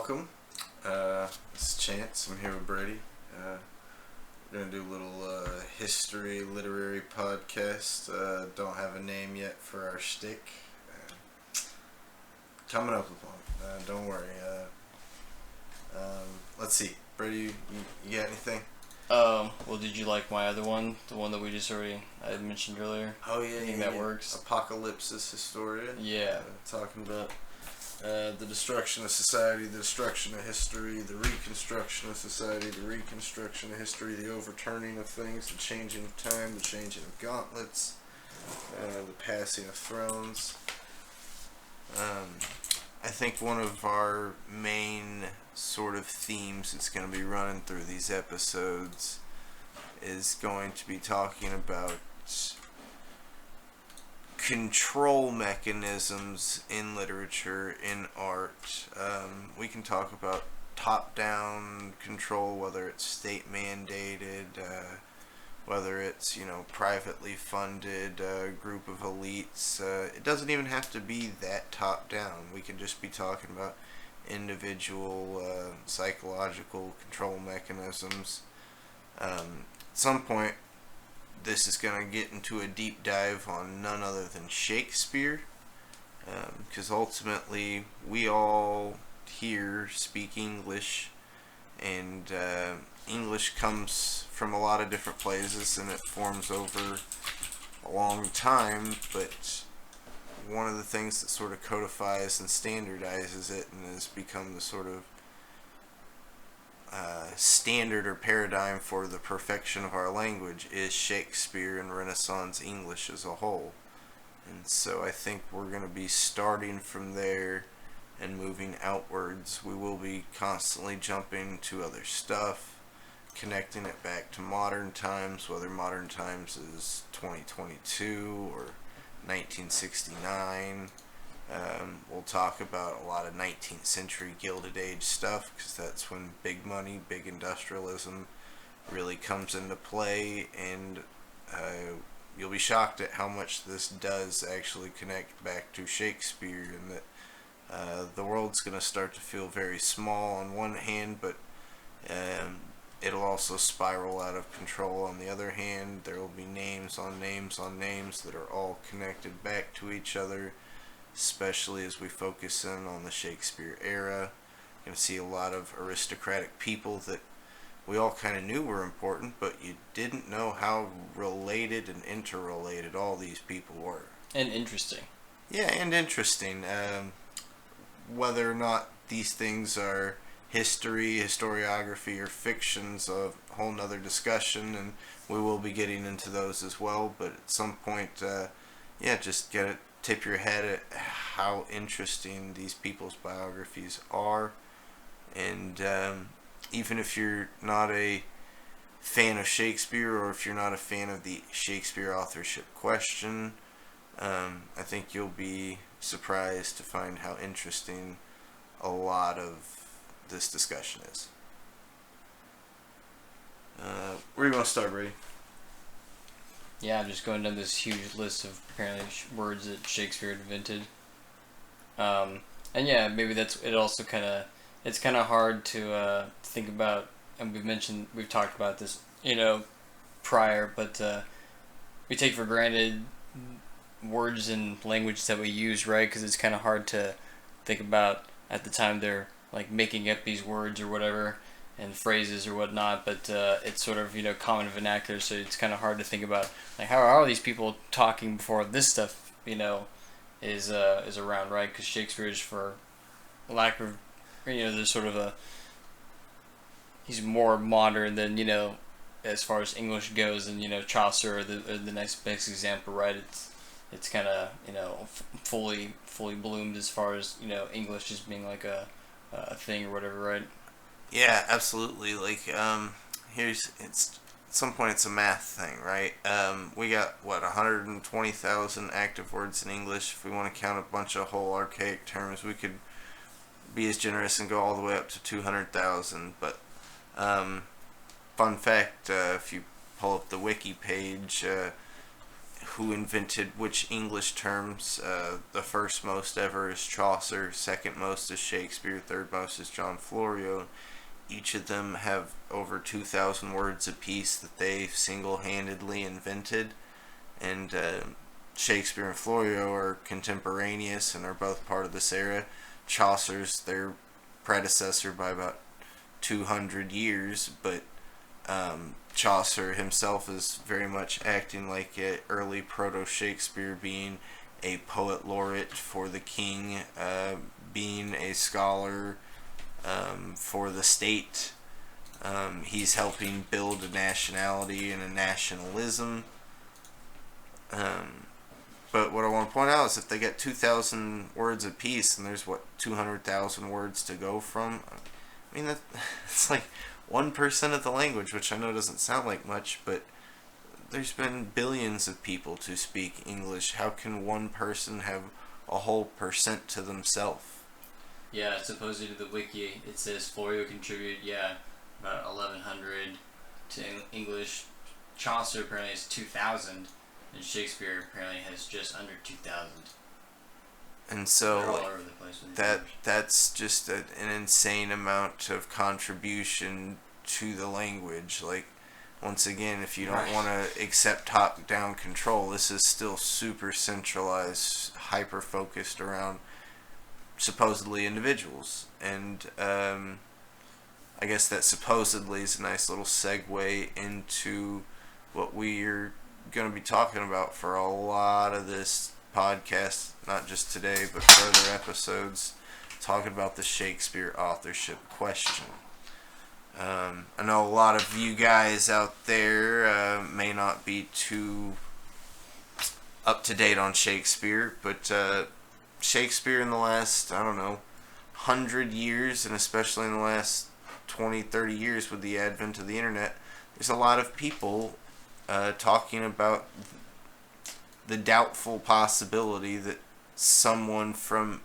welcome. This is Chance. I'm here with Brady. We're going to do a little history, literary podcast. Don't have a name yet for our shtick. Coming up with one. Don't worry. Let's see. Brady, you got anything? Well, did you like my other one? The one that I had mentioned earlier? Oh, yeah. I think that works. Apocalypsis Historian. Yeah. Talking about the destruction of society, the destruction of history, the reconstruction of society, the reconstruction of history, the overturning of things, the changing of time, the changing of gauntlets, the passing of thrones. I think one of our main sort of themes that's going to be running through these episodes is going to be talking about control mechanisms in literature, in art. We can talk about top-down control, whether it's state-mandated, whether it's, privately funded group of elites. It doesn't even have to be that top-down. We can just be talking about individual psychological control mechanisms. At some point, this is going to get into a deep dive on none other than Shakespeare, because ultimately we all here speak English, and English comes from a lot of different places and it forms over a long time, but one of the things that sort of codifies and standardizes it and has become the sort of standard or paradigm for the perfection of our language is Shakespeare and Renaissance English as a whole. And so I think we're going to be starting from there and moving outwards. We will be constantly jumping to other stuff, connecting it back to modern times, whether modern times is 2022 or 1969. We'll talk about a lot of 19th century Gilded Age stuff, because that's when big money, big industrialism really comes into play, and you'll be shocked at how much this does actually connect back to Shakespeare, and that the world's going to start to feel very small on one hand, but it'll also spiral out of control on the other hand. There will be names on names on names that are all connected back to each other, especially as we focus in on the Shakespeare era. You're going to see a lot of aristocratic people that we all kind of knew were important, but you didn't know how related and interrelated all these people were. And interesting. Yeah, and interesting. Whether or not these things are history, historiography, or fiction's a whole nother discussion, and we will be getting into those as well, but at some point, just tip your head at how interesting these people's biographies are. And even if you're not a fan of Shakespeare, or if you're not a fan of the Shakespeare authorship question, I think you'll be surprised to find how interesting a lot of this discussion is. Where do you want to start, Brady? Yeah, I'm just going down this huge list of apparently words that Shakespeare invented. And yeah, maybe that's it. Also, it's kind of hard to think about, and we've talked about this, prior, but we take for granted words and language that we use, right? Because it's kind of hard to think about at the time they're like making up these words or whatever and phrases or whatnot, but it's sort of common vernacular, so it's kind of hard to think about like how are these people talking before this stuff is around, right? Because Shakespeare is, for lack of there's sort of he's more modern than as far as English goes, and Chaucer, the best example, right? It's kind of fully bloomed as far as English as being like a thing or whatever, right? Yeah, absolutely. Like, at some point it's a math thing, right? We got, 120,000 active words in English. If we want to count a bunch of whole archaic terms, we could be as generous and go all the way up to 200,000. But, fun fact, if you pull up the wiki page, who invented which English terms. The first most ever is Chaucer, second most is Shakespeare, third most is John Florio. Each of them have over 2,000 words apiece that they single-handedly invented. And Shakespeare and Florio are contemporaneous and are both part of this era. Chaucer's their predecessor by about 200 years, but Chaucer himself is very much acting like an early proto-Shakespeare, being a poet laureate for the king, being a scholar for the state. He's helping build a nationality and a nationalism. But what I want to point out is if they get 2,000 words apiece and there's 200,000 words to go from, I mean it's like 1% of the language, which I know doesn't sound like much, but there's been billions of people to speak English. How can one person have a whole percent to themselves? Yeah, supposedly the wiki, it says Florio contributed, about 1,100 to English. Chaucer apparently has 2,000, and Shakespeare apparently has just under 2,000. And so all over the place with that's just an insane amount of contribution to the language. Like, once again, if you don't want to accept top-down control, this is still super centralized, hyper-focused around supposedly individuals. And I guess that supposedly is a nice little segue into what we're going to be talking about for a lot of this podcast, not just today, but further episodes, talking about the Shakespeare authorship question. I know a lot of you guys out there may not be too up to date on Shakespeare, but Shakespeare in the last, 100 years, and especially in the last 20, 30 years with the advent of the internet, there's a lot of people talking about the doubtful possibility that someone from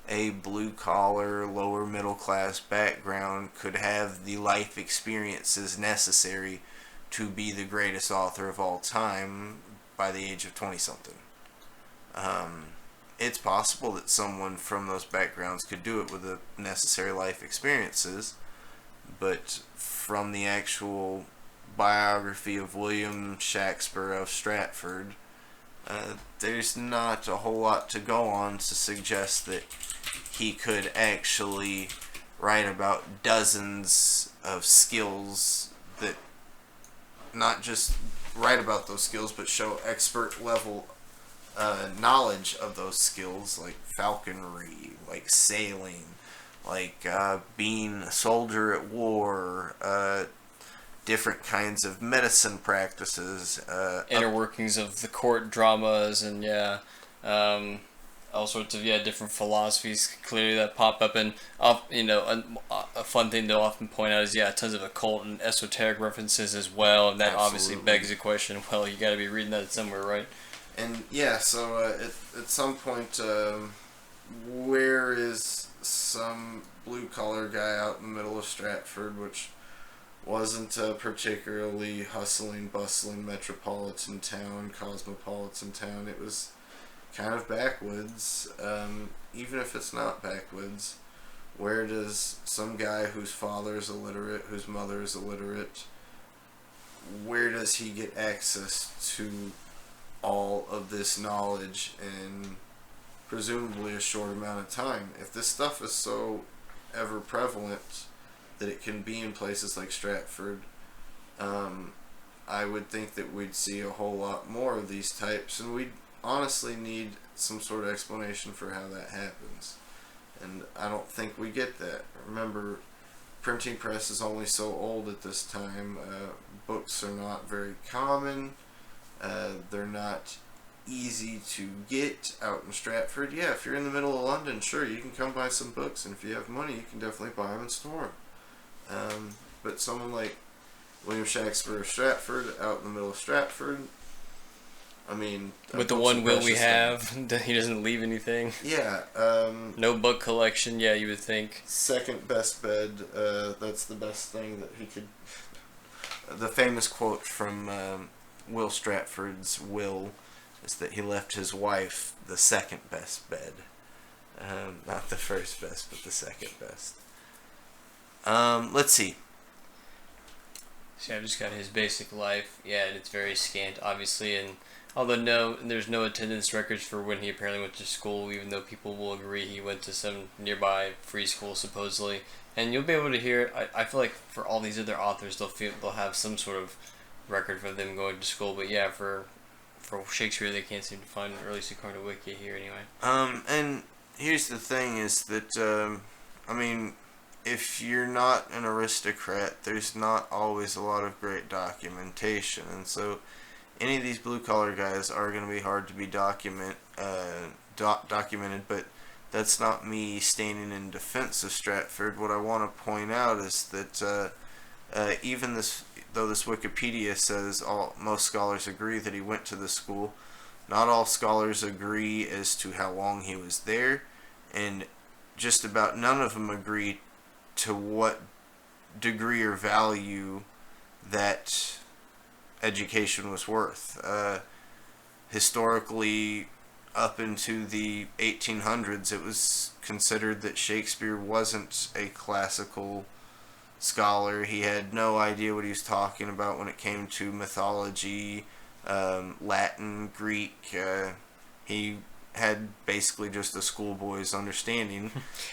a blue-collar, lower-middle-class background could have the life experiences necessary to be the greatest author of all time by the age of 20-something. It's possible that someone from those backgrounds could do it with the necessary life experiences, but from the actual biography of William Shakspur of Stratford, there's not a whole lot to go on to suggest that he could actually write about dozens of skills that not just write about those skills, but show expert level knowledge of those skills, like falconry, like sailing, like being a soldier at war, different kinds of medicine practices, inner workings of the court dramas, and all sorts of different philosophies clearly that pop up. And a fun thing to often point out is tons of occult and esoteric references as well, and that obviously begs the question, well, you got to be reading that somewhere, right? And so at some point, where is some blue collar guy out in the middle of Stratford, which wasn't a particularly hustling, bustling metropolitan town, cosmopolitan town. It was kind of backwoods. Even if it's not backwoods, where does some guy whose father is illiterate, whose mother is illiterate, where does he get access to all of this knowledge in presumably a short amount of time? If this stuff is so ever prevalent that it can be in places like Stratford, I would think that we'd see a whole lot more of these types, and we'd honestly need some sort of explanation for how that happens. And I don't think we get that. Remember, printing press is only so old at this time. Books are not very common. They're not easy to get out in Stratford. Yeah, if you're in the middle of London, sure, you can come buy some books, and if you have money, you can definitely buy them and store them. But someone like William Shakspur of Stratford, out in the middle of Stratford, I mean... With the one will we have, he doesn't leave anything. Yeah. No book collection, you would think. Second best bed, that's the best thing that he could... The famous quote from Will Stratford's will is that he left his wife the second best bed. Not the first best, but the second best. Let's see. So I've just got his basic life. Yeah, and it's very scant, obviously, and although there's no attendance records for when he apparently went to school, even though people will agree he went to some nearby free school supposedly. And you'll be able to hear. I feel like for all these other authors, they'll have some sort of record for them going to school. But yeah, for Shakespeare, they can't seem to find, or at least according to Wiki here anyway. And here's the thing: is that I mean, if you're not an aristocrat, there's not always a lot of great documentation, and so any of these blue collar guys are going to be hard to be documented. But that's not me standing in defense of Stratford. What I want to point out is that even though this Wikipedia says most scholars agree that he went to the school, not all scholars agree as to how long he was there, and just about none of them agree to what degree or value that education was worth. Historically, up into the 1800s, it was considered that Shakespeare wasn't a classical scholar. He had no idea what he was talking about when it came to mythology, Latin, Greek. He had basically just a schoolboy's understanding.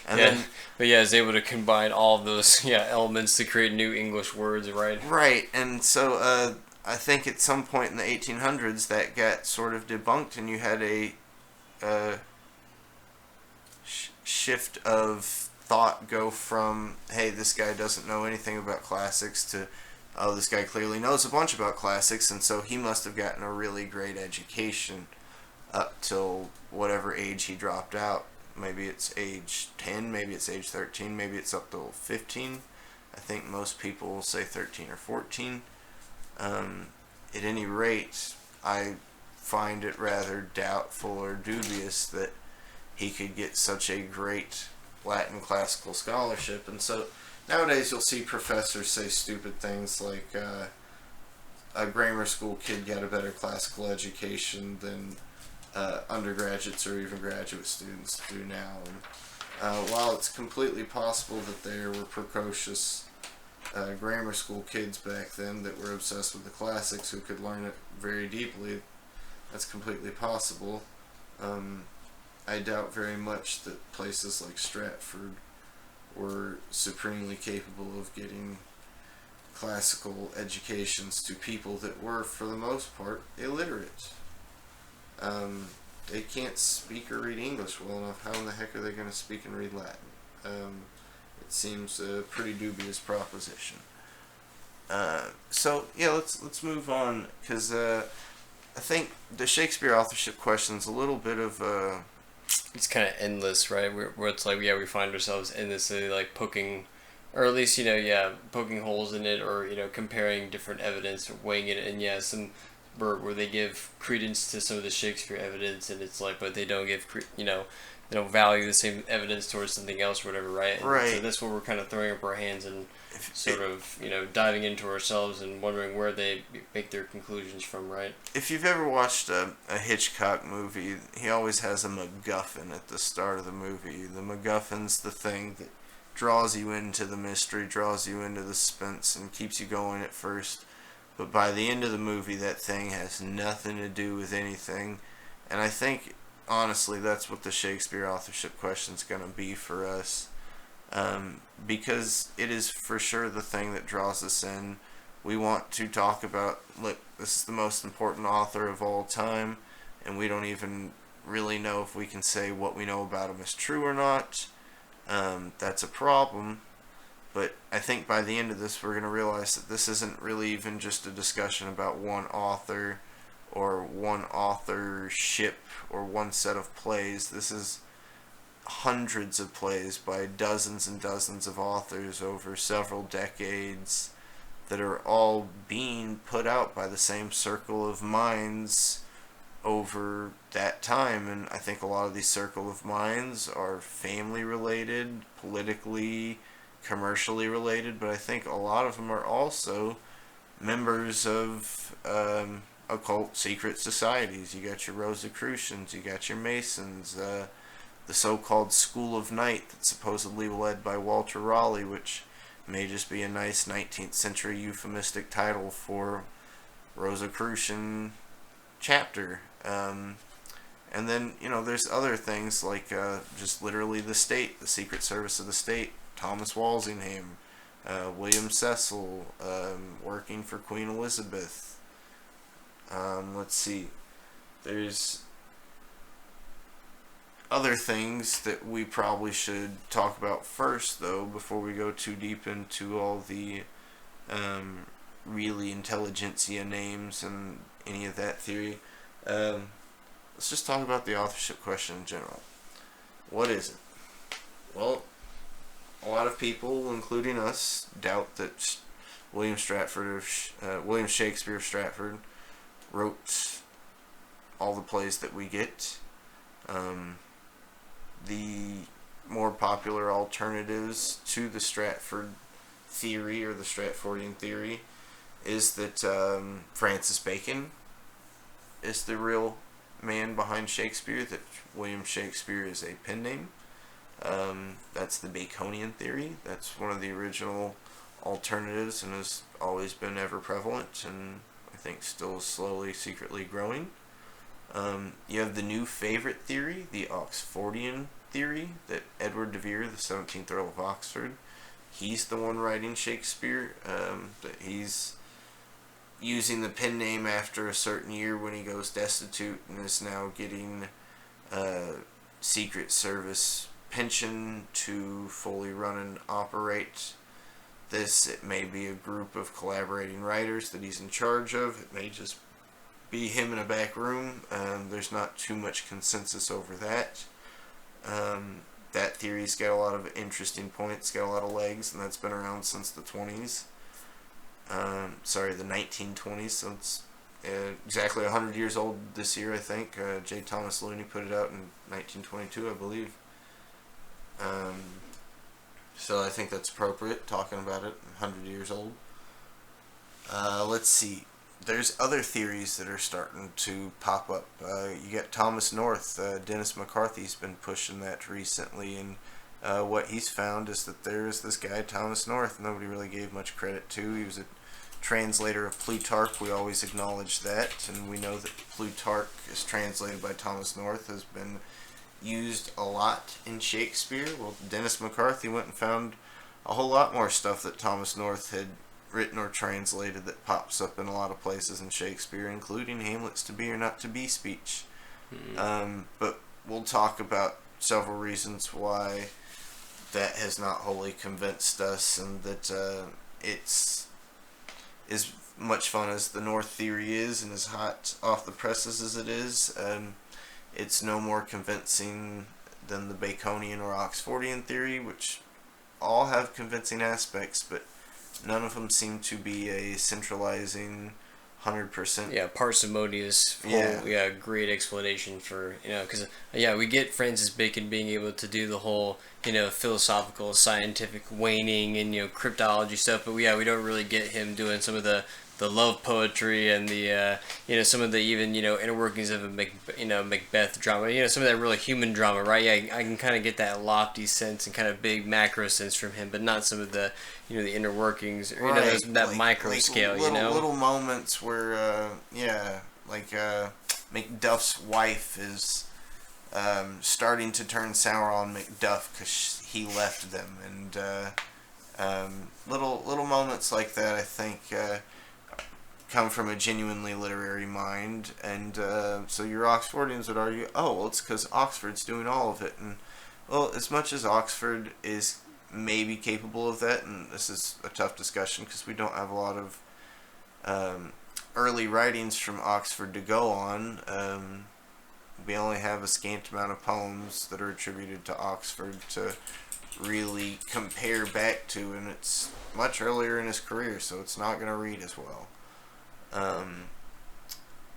And yeah, but yeah, is able to combine all of those elements to create new English words, right? Right, and so I think at some point in the 1800s that got sort of debunked, and you had a shift of thought go from, hey, this guy doesn't know anything about classics, to, oh, this guy clearly knows a bunch about classics, and so he must have gotten a really great education up till whatever age he dropped out. Maybe it's age 10, maybe it's age 13, maybe it's up to 15. I think most people will say 13 or 14. At any rate, I find it rather doubtful or dubious that he could get such a great Latin classical scholarship. And so nowadays you'll see professors say stupid things like a grammar school kid got a better classical education than undergraduates or even graduate students do now. And while it's completely possible that there were precocious grammar school kids back then that were obsessed with the classics who could learn it very deeply, that's completely possible. I doubt very much that places like Stratford were supremely capable of getting classical educations to people that were, for the most part, illiterate. They can't speak or read English well enough. How in the heck are they going to speak and read Latin? It seems a pretty dubious proposition. So yeah, let's move on, because I think the Shakespeare authorship question is a little bit of it's kind of endless, right? Where it's like, yeah, we find ourselves endlessly like poking, or at least poking holes in it, or comparing different evidence, or weighing it, and yeah, some where they give credence to some of the Shakespeare evidence, and it's like, but they don't give they don't value the same evidence towards something else or whatever, right? Right. So that's where we're kind of throwing up our hands and sort of diving into ourselves and wondering where they make their conclusions from, right? If you've ever watched a Hitchcock movie, he always has a MacGuffin at the start of the movie. The MacGuffin's the thing that draws you into the mystery, draws you into the suspense, and keeps you going at first. But by the end of the movie, that thing has nothing to do with anything. And I think, honestly, that's what the Shakespeare authorship question is going to be for us. Because it is for sure the thing that draws us in. We want to talk about, look, this is the most important author of all time, and we don't even really know if we can say what we know about him is true or not. That's a problem. But I think by the end of this, we're going to realize that this isn't really even just a discussion about one author or one authorship or one set of plays. This is hundreds of plays by dozens and dozens of authors over several decades that are all being put out by the same circle of minds over that time. And I think a lot of these circle of minds are family related, politically, commercially related, but I think a lot of them are also members of occult secret societies. You got your Rosicrucians, you got your Masons, the so-called School of Night that's supposedly led by Walter Raleigh, which may just be a nice 19th century euphemistic title for Rosicrucian chapter. And then, there's other things like just literally the state, the Secret Service of the state, Thomas Walsingham, William Cecil, working for Queen Elizabeth. Let's see. There's other things that we probably should talk about first, though, before we go too deep into all the really intelligentsia names and any of that theory. Let's just talk about the authorship question in general. What is it? Well, a lot of people, including us, doubt that William Shakespeare of Stratford wrote all the plays that we get. The more popular alternatives to the Stratford theory, or the Stratfordian theory, is that Francis Bacon is the real man behind Shakespeare, that William Shakespeare is a pen name. That's the Baconian theory. That's one of the original alternatives and has always been ever prevalent, and I think still slowly, secretly growing. You have the new favorite theory, the Oxfordian theory, that Edward de Vere, the 17th Earl of Oxford, he's the one writing Shakespeare, that he's using the pen name after a certain year when he goes destitute and is now getting Secret Service pension to fully run and operate this. It may be a group of collaborating writers that he's in charge of. It may just be him in a back room. There's not too much consensus over that. That theory's got a lot of interesting points, got a lot of legs, and that's been around since the 20s. The 1920s, so it's exactly 100 years old this year, I think. J. Thomas Looney put it out in 1922, I believe. So I think that's appropriate, talking about it, 100 years old. Let's see. There's other theories that are starting to pop up. You got Thomas North. Dennis McCarthy's been pushing that recently, and what he's found is that there's this guy, Thomas North, nobody really gave much credit to. He was a translator of Plutarch. We always acknowledge that, and we know that Plutarch is translated by Thomas North, has been used a lot in Shakespeare. Well, Dennis McCarthy went and found a whole lot more stuff that Thomas North had written or translated that pops up in a lot of places in Shakespeare, including Hamlet's to be or not to be speech. But we'll talk about several reasons why that has not wholly convinced us, and that it's as much fun as the North theory is, and as hot off the presses as it is, it's no more convincing than the Baconian or Oxfordian theory, which all have convincing aspects, but none of them seem to be a centralizing 100%. Parsimonious whole, great explanation for, because we get Francis Bacon being able to do the whole, philosophical, scientific waning and, cryptology stuff, but we don't really get him doing some of the love poetry and the some of the even inner workings of a Macbeth drama, some of that really human drama, right? I can kind of get that lofty sense and kind of big macro sense from him, but not some of the the inner workings, or right. That micro scale, little moments where Macduff's wife is starting to turn sour on Macduff because he left them, and little moments like that, I think, come from a genuinely literary mind. And so your Oxfordians would argue, it's because Oxford's doing all of it. And well, as much as Oxford is maybe capable of that, and this is a tough discussion because we don't have a lot of early writings from Oxford to go on. We only have a scant amount of poems that are attributed to Oxford to really compare back to, and it's much earlier in his career, so it's not going to read as well.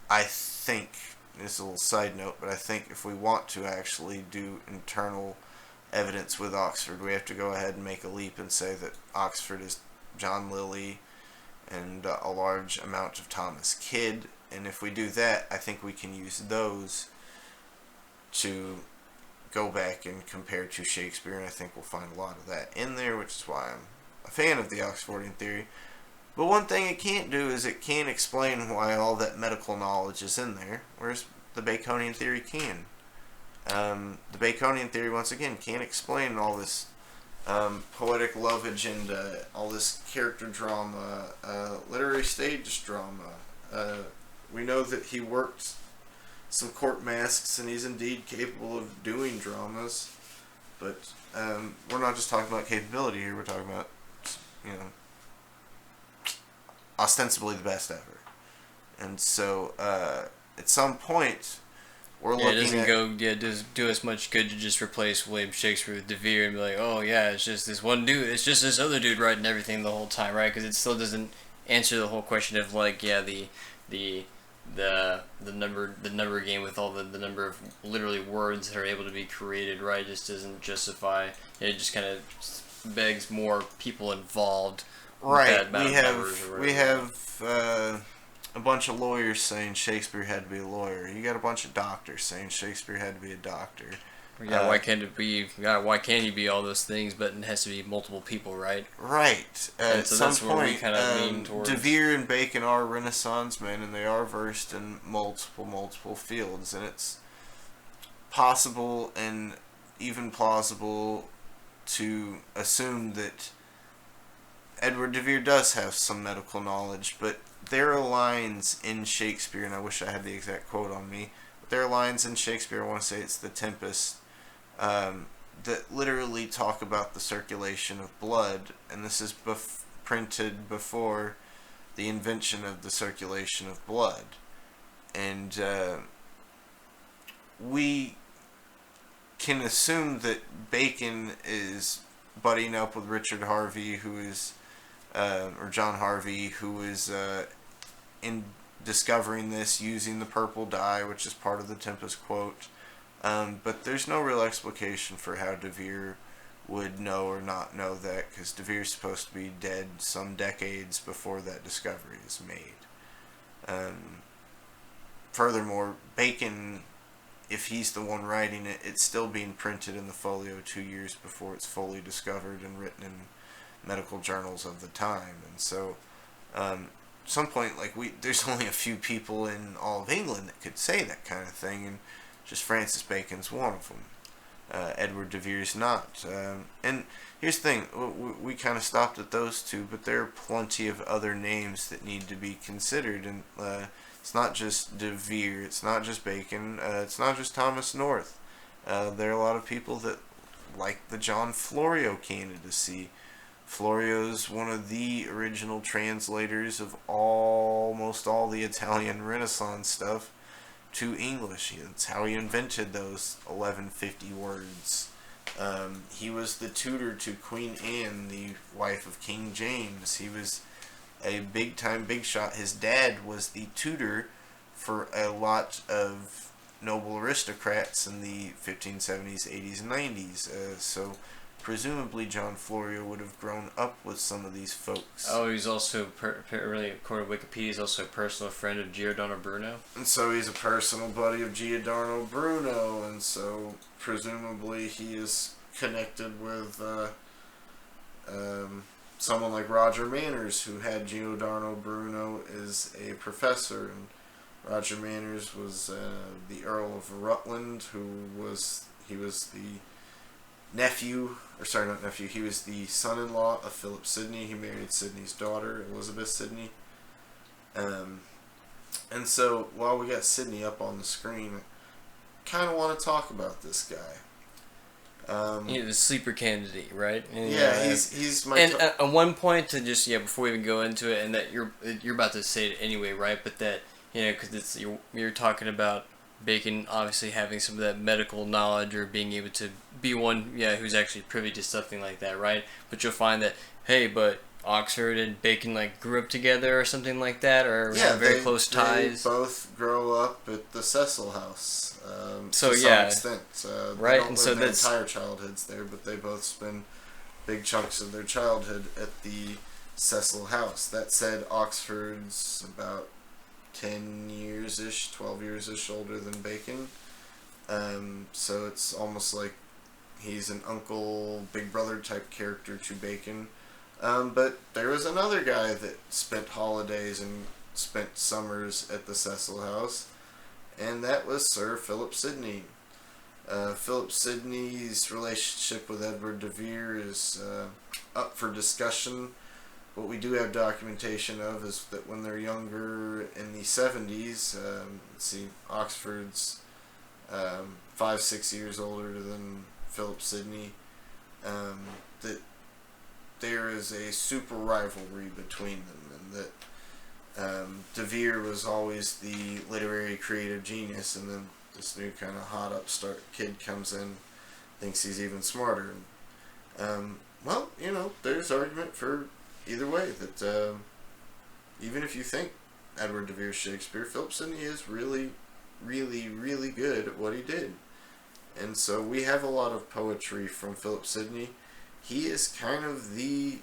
I think, this is a little side note, but I think if we want to actually do internal evidence with Oxford, we have to go ahead and make a leap and say that Oxford is John Lilly and a large amount of Thomas Kidd. And if we do that, I think we can use those to go back and compare to Shakespeare, and I think we'll find a lot of that in there, which is why I'm a fan of the Oxfordian theory. But one thing it can't do is it can't explain why all that medical knowledge is in there, whereas the Baconian theory can. The Baconian theory, once again, can't explain all this poetic love agenda, all this character drama, literary stage drama. We know that he worked some court masks, and he's indeed capable of doing dramas. But we're not just talking about capability here. We're talking about, ostensibly the best ever. And so, at some point, we're looking at... It doesn't do us much good to just replace William Shakspere with De Vere and be like, oh yeah, it's just this one dude, it's just this other dude writing everything the whole time, right? Because it still doesn't answer the whole question of, like, yeah, the number game with all the number of literally words that are able to be created, right? Just doesn't justify. It just kind of begs more people involved. Right. We have a bunch of lawyers saying Shakespeare had to be a lawyer. You got a bunch of doctors saying Shakespeare had to be a doctor. Yeah, why can't it be? Why can't he be all those things? But it has to be multiple people, right? Right. At so some that's point, where we kind of lean towards. De Vere and Bacon are Renaissance men, and they are versed in multiple fields, and it's possible and even plausible to assume that Edward de Vere does have some medical knowledge, but there are lines in Shakespeare, and I wish I had the exact quote on me, but there are lines in Shakespeare, I want to say it's The Tempest, that literally talk about the circulation of blood, and this is printed before the invention of the circulation of blood. And we can assume that Bacon is buddying up with Richard Harvey, who is, or John Harvey, who is in discovering this using the purple dye, which is part of the Tempest quote. But there's no real explication for how De Vere would know or not know that, because De Vere's supposed to be dead some decades before that discovery is made. Furthermore, Bacon, if he's the one writing it, it's still being printed in the folio 2 years before it's fully discovered and written in medical journals of the time. And so, at some point, there's only a few people in all of England that could say that kind of thing, and just Francis Bacon's one of them. Edward de Vere's not. And here's the thing, we kind of stopped at those two, but there are plenty of other names that need to be considered, and it's not just de Vere, it's not just Bacon, it's not just Thomas North. There are a lot of people that like the John Florio candidacy. Florio's one of the original translators of almost all the Italian Renaissance stuff to English. That's how he invented those 1150 words. He was the tutor to Queen Anne, the wife of King James. He was a big-time big shot. His dad was the tutor for a lot of noble aristocrats in the 1570s, 80s, and 90s. So presumably John Florio would have grown up with some of these folks. Oh, he's also, really, according to Wikipedia, he's also a personal friend of Giordano Bruno. And so he's a personal buddy of Giordano Bruno, and so presumably he is connected with someone like Roger Manners, who had Giordano Bruno as a professor, and Roger Manners was the Earl of Rutland, he was the nephew, or sorry, not nephew, he was the son-in-law of Philip Sidney. He married Sidney's daughter, Elizabeth Sidney. And so, while we got Sidney up on the screen, I kind of want to talk about this guy. He's a sleeper candidate, right? And, yeah, he's my... And at one point, to just, before we even go into it, and that you're about to say it anyway, right? But that, because you're talking about Bacon obviously having some of that medical knowledge, or being able to be one, who's actually privy to something like that, right? But you'll find that, hey, but Oxford and Bacon grew up together or something like that, or have very close ties. They both grow up at the Cecil House. So to some extent, right, they don't and live so their that's entire childhoods there, but they both spend big chunks of their childhood at the Cecil House. That said, Oxford's about 10 years-ish, 12 years-ish older than Bacon. So it's almost like he's an uncle, big brother type character to Bacon. But there was another guy that spent holidays and spent summers at the Cecil House, and that was Sir Philip Sidney. Philip Sidney's relationship with Edward de Vere is up for discussion. What we do have documentation of is that when they're younger in the 70s, let's see, Oxford's 5-6 years older than Philip Sidney, that there is a super rivalry between them, and that de Vere was always the literary creative genius, and then this new kind of hot upstart kid comes in, thinks he's even smarter. And, well, you know, there's argument for either way, that even if you think Edward de Vere's Shakespeare, Philip Sidney is really, really, really good at what he did. And so we have a lot of poetry from Philip Sidney. He is kind of the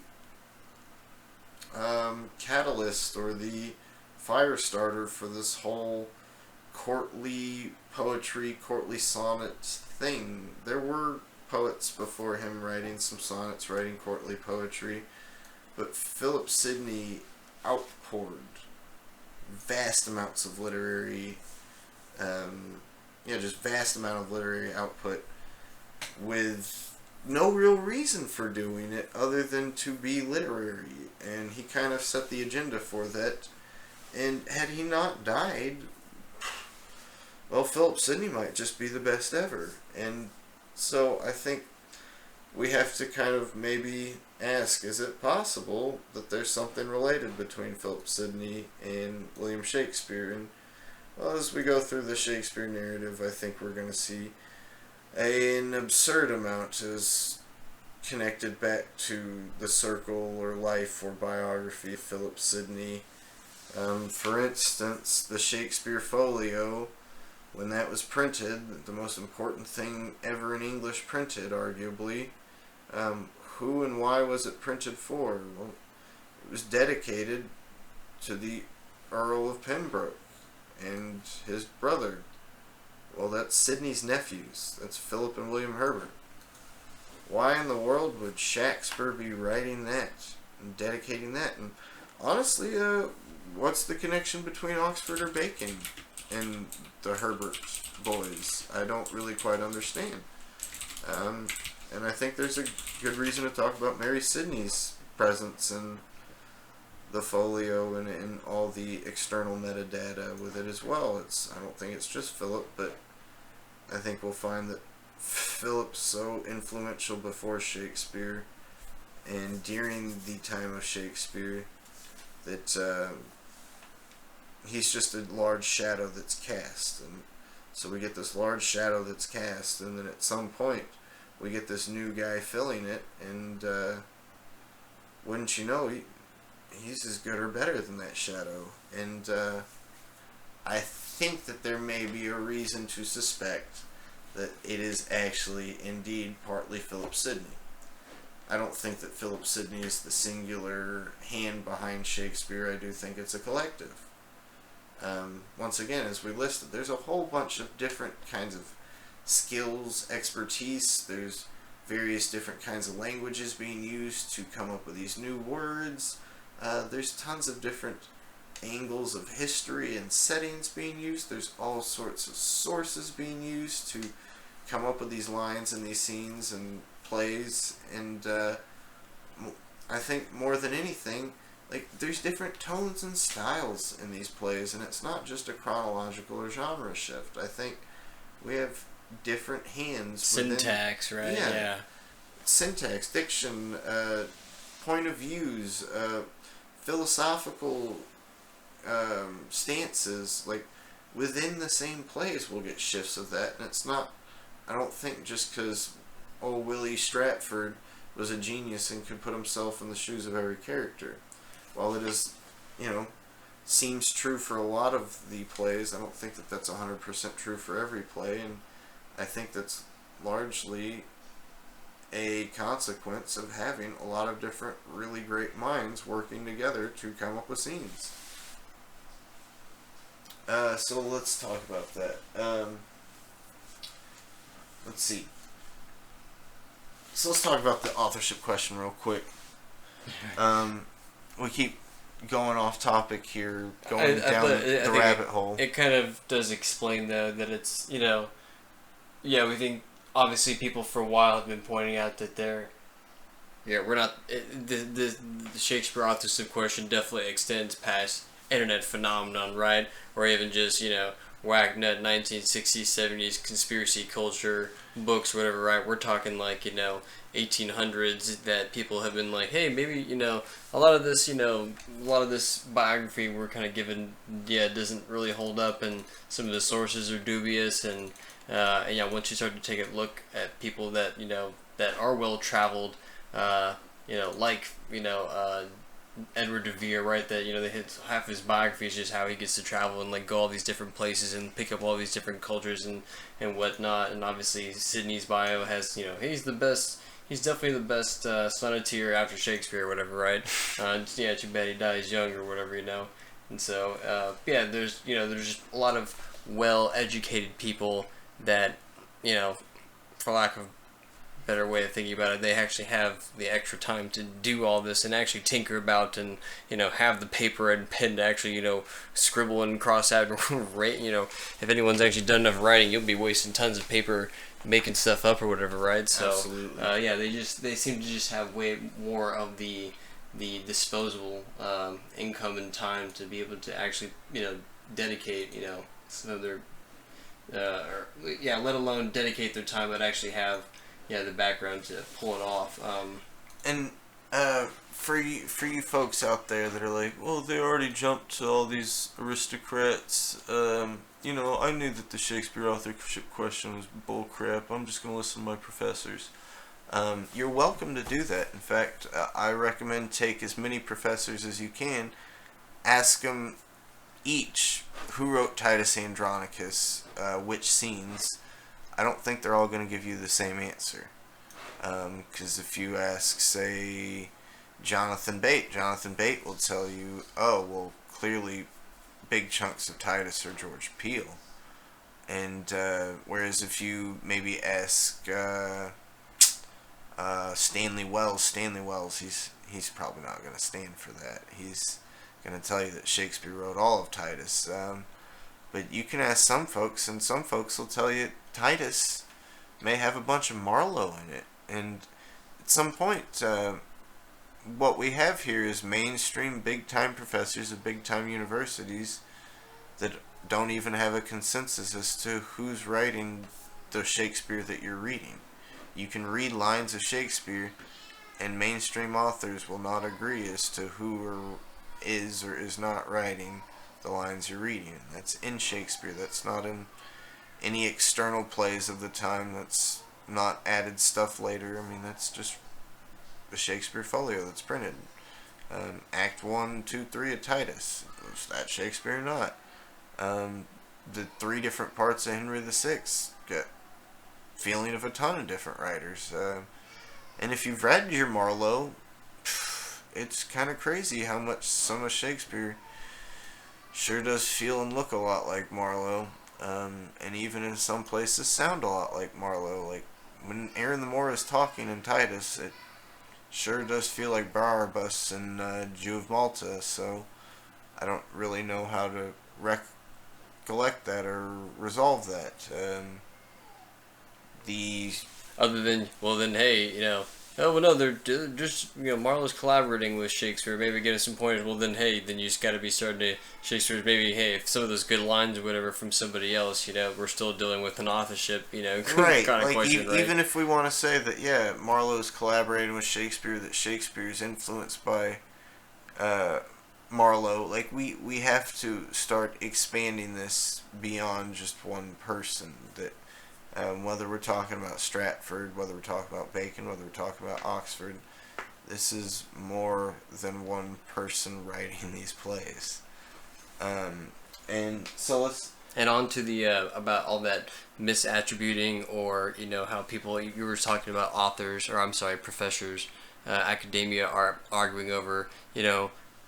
catalyst or the fire starter for this whole courtly poetry, courtly sonnets thing. There were poets before him writing some sonnets, writing courtly poetry, but Philip Sidney outpoured vast amounts of literary, just vast amount of literary output with no real reason for doing it other than to be literary, and he kind of set the agenda for that. And had he not died, well, Philip Sidney might just be the best ever. And so I think we have to kind of maybe ask, is it possible that there's something related between Philip Sidney and William Shakespeare? And well, as we go through the Shakespeare narrative, I think we're going to see an absurd amount is connected back to the circle or life or biography of Philip Sidney. For instance, the Shakespeare Folio, when that was printed, the most important thing ever in English printed, arguably, who and why was it printed for? Well, it was dedicated to the Earl of Pembroke and his brother. Well, that's Sidney's nephews. That's Philip and William Herbert. Why in the world would Shakespeare be writing that and dedicating that? And honestly, what's the connection between Oxford or Bacon and the Herbert boys? I don't really quite understand. And I think there's a good reason to talk about Mary Sidney's presence in the folio and all the external metadata with it as well. I don't think it's just Philip, but I think we'll find that Philip's so influential before Shakespeare and during the time of Shakespeare that he's just a large shadow that's cast. And so we get this large shadow that's cast, and then at some point we get this new guy filling it, and wouldn't you know, he's as good or better than that shadow. And I think that there may be a reason to suspect that it is actually indeed partly Philip Sidney. I don't think that Philip Sidney is the singular hand behind Shakespeare. I do think it's a collective. Once again, as we listed, there's a whole bunch of different kinds of skills, expertise. There's various different kinds of languages being used to come up with these new words. There's tons of different angles of history and settings being used. There's all sorts of sources being used to come up with these lines and these scenes and plays. And I think more than anything, like, there's different tones and styles in these plays, and it's not just a chronological or genre shift. I think we have different hands. Syntax, right? Yeah. Syntax, diction, point of views, philosophical stances. Like, within the same plays we'll get shifts of that, and it's not, I don't think just because old Willie Stratford was a genius and could put himself in the shoes of every character. While it is, seems true for a lot of the plays, I don't think that that's 100% true for every play, and I think that's largely a consequence of having a lot of different really great minds working together to come up with scenes. So let's talk about that. Let's see. So let's talk about the authorship question real quick. We keep going off topic here, going down the rabbit hole. It kind of does explain, though, that it's, yeah, we think, obviously, people for a while have been pointing out that we're not, the Shakespeare authorship question definitely extends past internet phenomenon, right? Or even just, whack nut 1960s, 70s conspiracy culture books, whatever, right? We're talking like, 1800s that people have been like, hey, maybe, a lot of this biography we're kind of given, doesn't really hold up, and some of the sources are dubious, and once you start to take a look at people that, that are well traveled, like, Edward de Vere, right? That they hit half his biography is just how he gets to travel and like go all these different places and pick up all these different cultures and whatnot. And obviously Sidney's bio has he's the best. He's definitely the best sonneteer after Shakespeare or whatever, right? Too bad he dies young or whatever, And so there's there's just a lot of well educated people that for lack of better way of thinking about it, they actually have the extra time to do all this and actually tinker about and have the paper and pen to actually scribble and cross out and rate. If anyone's actually done enough writing, you'll be wasting tons of paper making stuff up or whatever, right? So absolutely. They seem to just have way more of the disposable income and time to be able to actually dedicate some of their let alone dedicate their time, but actually have the background to pull it off. And for you folks out there that are like, well, they already jumped to all these aristocrats. I knew that the Shakespeare authorship question was bullcrap. I'm just going to listen to my professors. You're welcome to do that. In fact, I recommend take as many professors as you can. Ask them each who wrote Titus Andronicus, which scenes. I don't think they're all going to give you the same answer. Because if you ask, say, Jonathan Bate will tell you, oh, well, clearly big chunks of Titus are George Peele. And whereas if you maybe ask Stanley Wells, he's probably not going to stand for that. He's going to tell you that Shakespeare wrote all of Titus. But you can ask some folks, and some folks will tell you Titus may have a bunch of Marlowe in it. And at some point, what we have here is mainstream big-time professors of big-time universities that don't even have a consensus as to who's writing the Shakespeare that you're reading. You can read lines of Shakespeare, and mainstream authors will not agree as to who is or is not writing the lines you're reading. That's in Shakespeare. That's not in any external plays of the time. That's not added stuff later. I mean, that's just the Shakespeare folio that's printed. Act 1, 2, 3 of Titus. Was that Shakespeare or not? The 3 different parts of Henry VI get feeling of a ton of different writers. And if you've read your Marlowe, it's kind of crazy how much some of Shakespeare sure does feel and look a lot like Marlowe, and even in some places sound a lot like Marlowe. Like when Aaron the Moor is talking in Titus, it sure does feel like Barnabas and Jew of Malta. So I don't really know how to recollect that or resolve that. Other than, well, then hey, oh, well, no, they're just, Marlowe's collaborating with Shakespeare, maybe getting some pointers. Well, then, hey, then you just got to be starting to, Shakespeare's maybe, hey, if some of those good lines or whatever from somebody else, we're still dealing with an authorship, right. kind of Like, question, right? Even if we want to say that, yeah, Marlowe's collaborating with Shakespeare, that Shakespeare's influenced by Marlowe, like, we have to start expanding this beyond just one person, that whether we're talking about Stratford, whether we're talking about Bacon, whether we're talking about Oxford, this is more than one person writing these plays. And so let's... And on to the, about all that misattributing, or, how people, you were talking about authors, or I'm sorry, professors, academia are arguing over,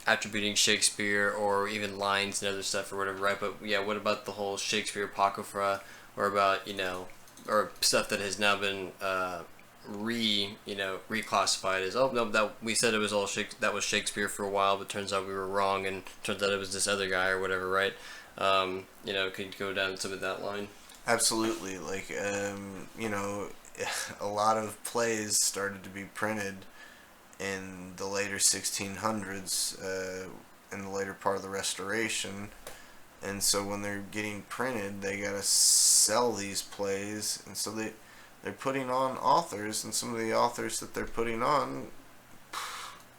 attributing Shakespeare or even lines and other stuff or whatever, right? But yeah, what about the whole Shakespeare Apocrypha, or about, or stuff that has now been reclassified as, oh no, that we said it was all that was Shakespeare for a while, but turns out we were wrong, and turns out it was this other guy or whatever, right? Could you go down some of that line? Absolutely. Like, a lot of plays started to be printed in the later 1600s, in the later part of the Restoration. And so when they're getting printed, they gotta sell these plays, and so they're putting on authors, and some of the authors that they're putting on,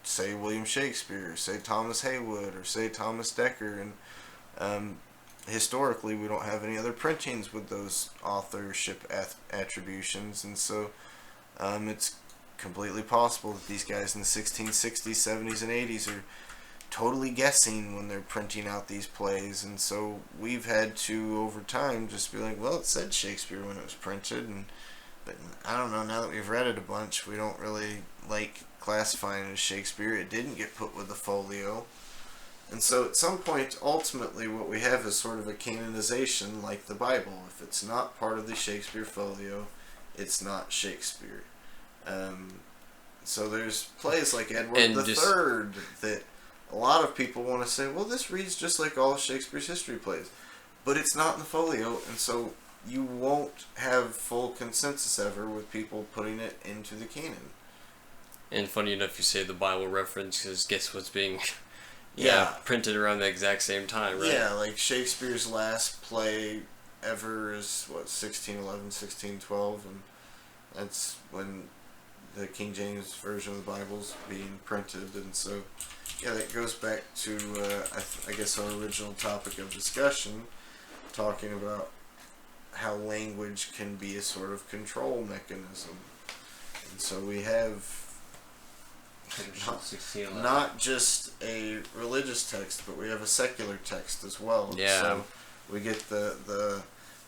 say William Shakespeare, say Thomas Heywood, or say Thomas Dekker, and historically we don't have any other printings with those authorship attributions, and so it's completely possible that these guys in the 1660s, 70s, and 80s are totally guessing when they're printing out these plays, and so we've had to, over time, just be like, well, it said Shakespeare when it was printed, but I don't know, now that we've read it a bunch, we don't really like classifying it as Shakespeare. It didn't get put with the folio, and so at some point, ultimately, what we have is sort of a canonization like the Bible. If it's not part of the Shakespeare folio, it's not Shakespeare. So there's plays like Edward the Third that a lot of people want to say, well, this reads just like all Shakespeare's history plays, but it's not in the folio, and so you won't have full consensus ever with people putting it into the canon. And funny enough, you say the Bible reference, because guess what's being printed around the exact same time, right? Yeah, like Shakespeare's last play ever is, 1611, 1612, and that's when the King James Version of the Bible's being printed, and so, yeah, that goes back to, I guess, our original topic of discussion, talking about how language can be a sort of control mechanism. And so we have not just a religious text, but we have a secular text as well. Yeah. So we get the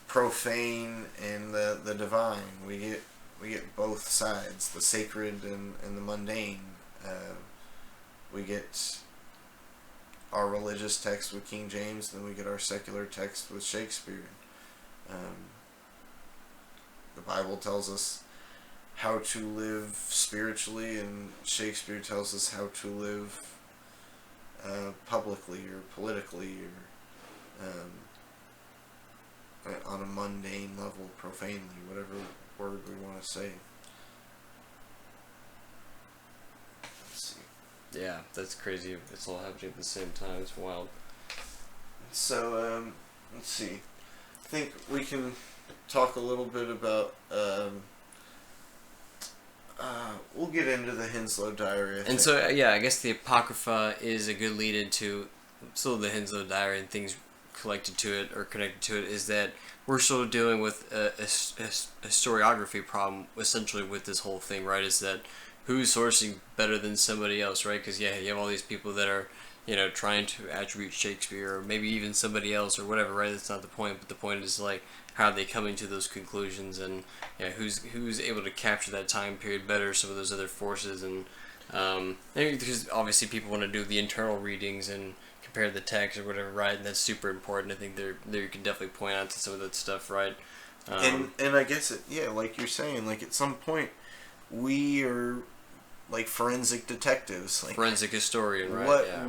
profane and the divine. We get both sides, the sacred and the mundane. We get our religious text with King James, then we get our secular text with Shakespeare. The Bible tells us how to live spiritually, and Shakespeare tells us how to live publicly or politically, or on a mundane level, profanely, whatever word we want to say. Let's see. Yeah, that's crazy. It's all happening at the same time. It's wild. So, let's see. I think we can talk a little bit about, we'll get into the Henslowe Diary. And so, yeah, I guess the Apocrypha is a good lead into still the Henslowe Diary and things collected to it or connected to it, is that we're still dealing with a historiography problem, essentially, with this whole thing, right? Is that who's sourcing better than somebody else, right? Because, yeah, you have all these people that are, trying to attribute Shakespeare, or maybe even somebody else, or whatever, right? That's not the point, but the point is, like, how are they coming to those conclusions, and who's able to capture that time period better, some of those other forces, and because obviously people want to do the internal readings and compare the text or whatever, right? And that's super important. I think there you can definitely point out to some of that stuff, right? And I guess like you're saying, like at some point we are like forensic detectives, like forensic historian, right?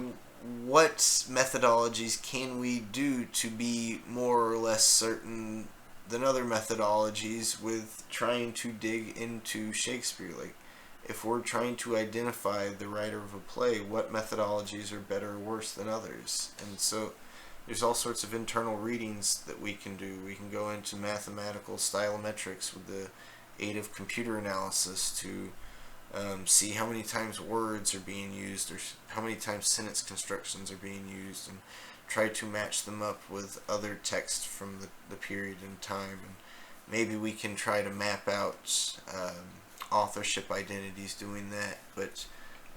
What methodologies can we do to be more or less certain than other methodologies with trying to dig into Shakespeare? Like, if we're trying to identify the writer of a play, what methodologies are better or worse than others? And so there's all sorts of internal readings that we can do. We can go into mathematical stylometrics with the aid of computer analysis to see how many times words are being used, or how many times sentence constructions are being used, and try to match them up with other texts from the period in time. And maybe we can try to map out authorship identities doing that. But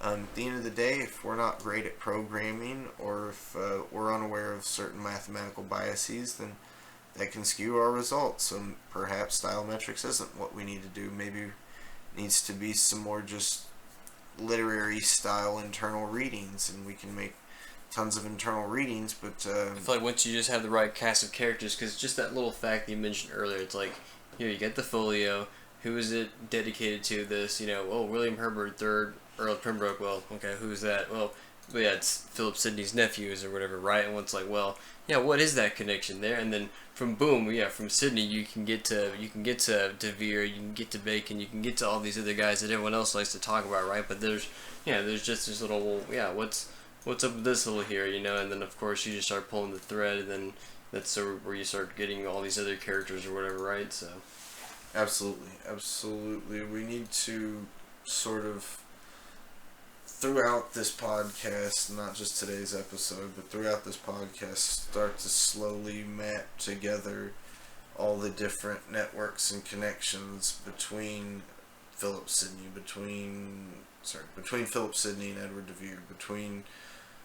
at the end of the day, if we're not great at programming, or if we're unaware of certain mathematical biases, then that can skew our results. So perhaps stylometrics isn't what we need to do. Maybe needs to be some more just literary style internal readings, and we can make tons of internal readings, but I feel like once you just have the right cast of characters, because just that little fact that you mentioned earlier, it's like, here, you get the folio, who is it dedicated to this, William Herbert III, Earl of Pembroke, well, okay, who's that? Well, yeah, it's Philip Sidney's nephews or whatever, right? And it's like, well, yeah, what is that connection there? And then from from Sidney, you can get to De Vere, you can get to Bacon, you can get to all these other guys that everyone else likes to talk about, right? But there's just this little, what's up with this little here, And then of course you just start pulling the thread, and then that's where you start getting all these other characters or whatever, right? So. Absolutely. We need to sort of, throughout this podcast, not just today's episode, but throughout this podcast, start to slowly map together all the different networks and connections between Philip Sidney, between Philip Sidney and Edward de Vere, between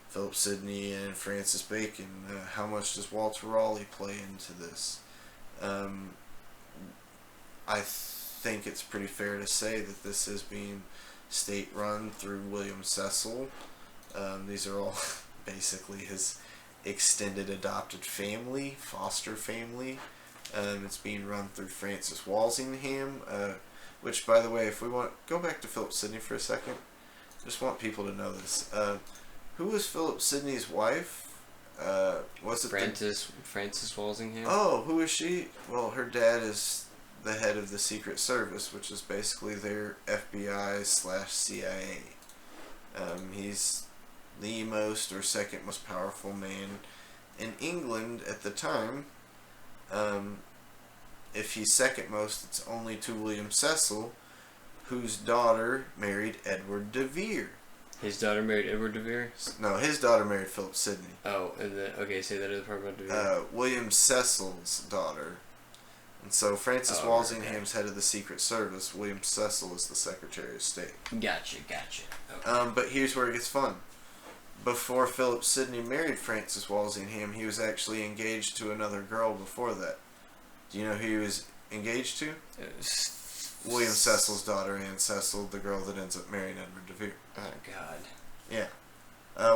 Philip Sidney and Francis Bacon. How much does Walter Raleigh play into this? I think it's pretty fair to say that this is being state-run through William Cecil. These are all basically his extended adopted family, foster family. It's being run through Francis Walsingham, which, by the way, if we want, go back to Philip Sidney for a second. Just want people to know this. Who was Philip Sidney's wife? Was it Francis Walsingham? Oh, who is she? Well, her dad is the head of the Secret Service, which is basically their FBI/CIA. He's the most or second most powerful man in England at the time. If he's second most, it's only to William Cecil, whose daughter married Edward de Vere. His daughter married Edward de Vere? No, his daughter married Philip Sidney. Oh, and then, okay, say that other part about de Vere. William Cecil's daughter. And so Francis Walsingham's head of the Secret Service. William Cecil is the Secretary of State. Gotcha. Okay. But here's where it gets fun. Before Philip Sidney married Francis Walsingham, he was actually engaged to another girl before that. Do you know who he was engaged to? William Cecil's daughter, Anne Cecil, the girl that ends up marrying Edward de Vere. Oh, God. Yeah.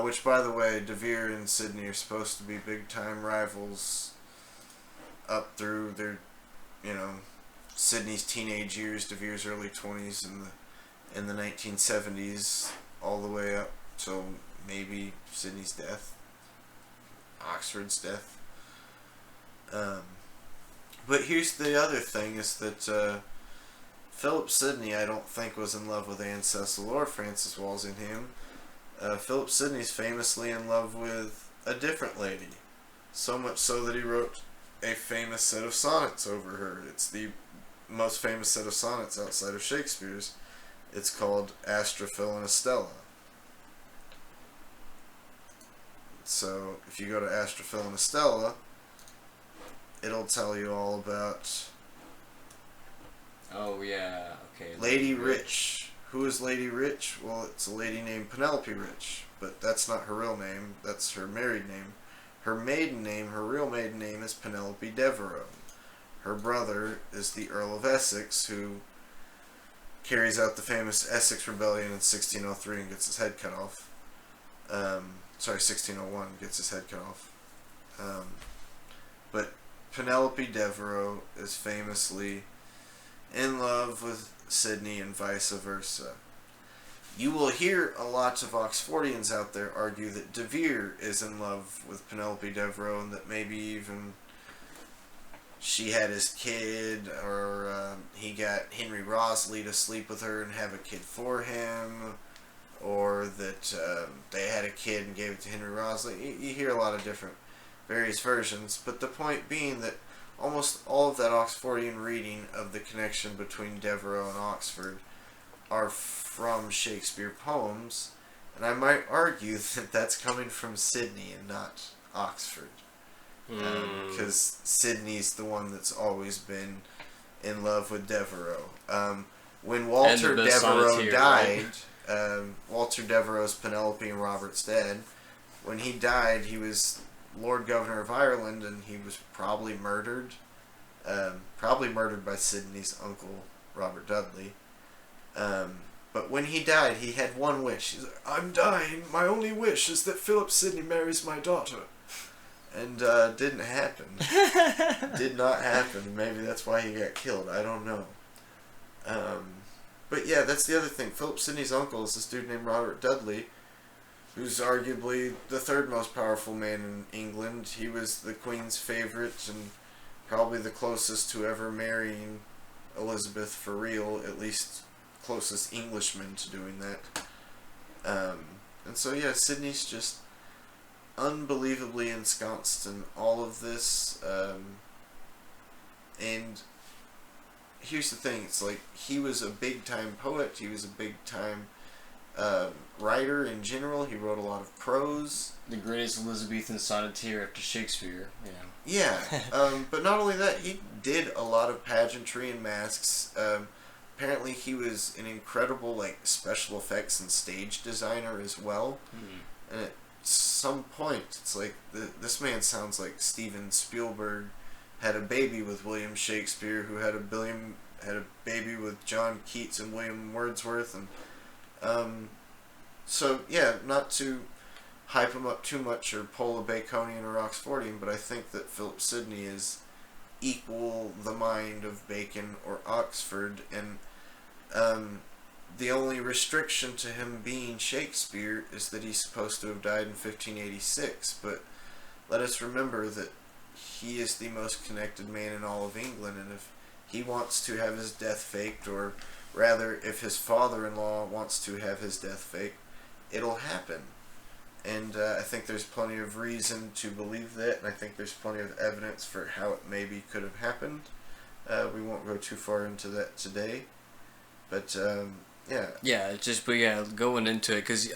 Which, by the way, de Vere and Sidney are supposed to be big-time rivals up through their, Sidney's teenage years, de Vere's early 20s, in the 1970s, all the way up till maybe Sidney's death, Oxford's death. But here's the other thing, is that Philip Sidney, I don't think, was in love with Anne Cecil or Francis Walsingham. Philip Sidney's famously in love with a different lady. So much so that he wrote a famous set of sonnets over her. It's the most famous set of sonnets outside of Shakespeare's. It's called Astrophil and Estella. So, if you go to Astrophil and Estella, it'll tell you all about... Oh, yeah, okay. Lady Rich. Who is Lady Rich? Well, it's a lady named Penelope Rich, but that's not her real name. That's her married name. Her maiden name, her real maiden name, is Penelope Devereux. Her brother is the Earl of Essex, who carries out the famous Essex Rebellion in 1603 and gets his head cut off. 1601, gets his head cut off. But Penelope Devereux is famously in love with Sidney and vice versa. You will hear a lot of Oxfordians out there argue that de Vere is in love with Penelope Devereux, and that maybe even she had his kid, or he got Henry Wriothesley to sleep with her and have a kid for him, or that they had a kid and gave it to Henry Wriothesley. You hear a lot of different, various versions, but the point being that almost all of that Oxfordian reading of the connection between Devereux and Oxford are from Shakespeare poems, and I might argue that that's coming from Sidney and not Oxford. Because Sidney's the one that's always been in love with Devereux. When Walter Devereux died, Walter Devereux's Penelope and Robert's dad, when he died, he was Lord Governor of Ireland, and he was probably murdered. Probably murdered by Sidney's uncle, Robert Dudley. But when he died, he had one wish. He's like, I'm dying. My only wish is that Philip Sidney marries my daughter. And didn't happen. Did not happen. Maybe that's why he got killed. I don't know. But yeah, that's the other thing. Philip Sidney's uncle is this dude named Robert Dudley, who's arguably the third most powerful man in England. He was the Queen's favorite and probably the closest to ever marrying Elizabeth for real, at least closest Englishman to doing that. And so yeah, Sidney's just unbelievably ensconced in all of this. And here's the thing, it's like he was a big time poet, he was a big time writer in general. He wrote a lot of prose. The greatest Elizabethan sonneteer after Shakespeare, Yeah, but not only that, he did a lot of pageantry and masks. Apparently he was an incredible special effects and stage designer as well. And at some point, it's like, this man sounds like Steven Spielberg had a baby with William Shakespeare, who had a baby with John Keats and William Wordsworth, and so yeah, not to hype him up too much or pull a Baconian or Oxfordian, but I think that Philip Sidney is equal the mind of Bacon or Oxford, and the only restriction to him being Shakespeare is that he's supposed to have died in 1586, but let us remember that he is the most connected man in all of England, and if he wants to have his death faked, or rather, if his father-in-law wants to have his death faked, it'll happen. And I think there's plenty of reason to believe that, and I think there's plenty of evidence for how it maybe could have happened. We won't go too far into that today, but yeah. Yeah, going into it, because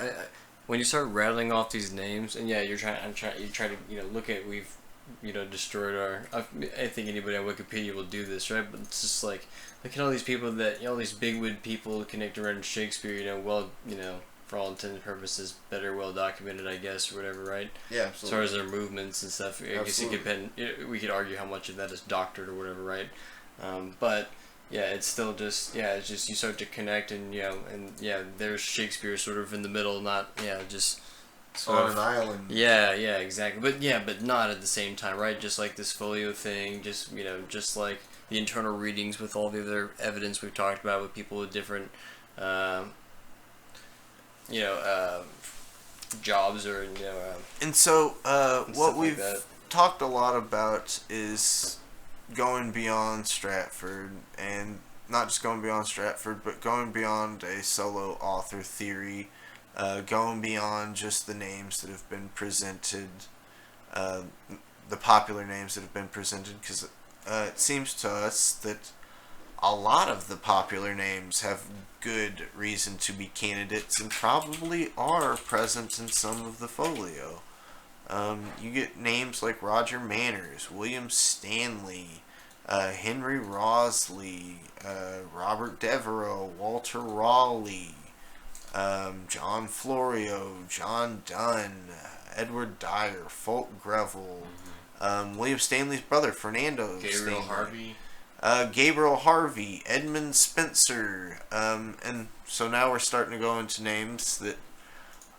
when you start rattling off these names, and yeah, you try to look at, we've destroyed our. I think anybody on Wikipedia will do this, right? But it's just like, look at all these people that, all these bigwig people connected around Shakespeare. For all intents and purposes, better well documented, I guess, or whatever, right? Yeah, absolutely. As far as their movements and stuff, I guess we could argue how much of that is doctored or whatever, right? But yeah, it's still just it's just you start to connect, and there's Shakespeare sort of in the middle, not just. On an island. Yeah, exactly. But not at the same time, right? Just like this folio thing, just like the internal readings with all the other evidence we've talked about with people with different, jobs or And so what we've like talked a lot about is going beyond Stratford, and not just going beyond Stratford, but going beyond a solo author theory. Going beyond just the names that have been presented, the popular names that have been presented, because it seems to us that a lot of the popular names have good reason to be candidates and probably are present in some of the folio. You get names like Roger Manners, William Stanley, Henry Wriothesley, Robert Devereux, Walter Raleigh, John Florio, John Donne, Edward Dyer, Fulk Greville, William Stanley's brother, Fernando Gabriel Stanley, Gabriel Harvey, Edmund Spencer, and so now we're starting to go into names that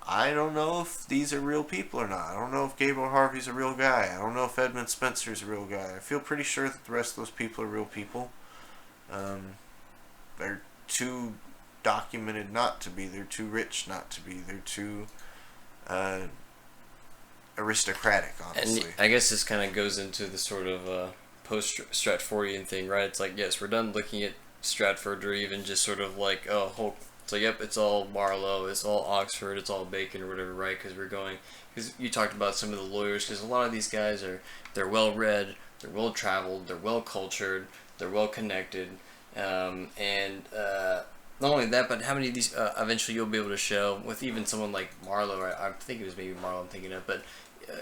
I don't know if these are real people or not. I don't know if Gabriel Harvey's a real guy. I don't know if Edmund Spencer's a real guy. I feel pretty sure that the rest of those people are real people. They're too documented not to be. They're too rich not to be. They're too aristocratic, honestly. And I guess this kind of goes into the sort of post-Stratfordian thing, right? It's like, yes, we're done looking at Stratford, or even just sort of like, it's like, yep, it's all Marlowe, it's all Oxford, it's all Bacon or whatever, right? Because you talked about some of the lawyers, because a lot of these guys they're well-read, they're well-traveled, they're well-cultured, they're well-connected, and not only that, but how many of these eventually you'll be able to show with even someone like Marlowe. I think it was maybe Marlowe I'm thinking of, but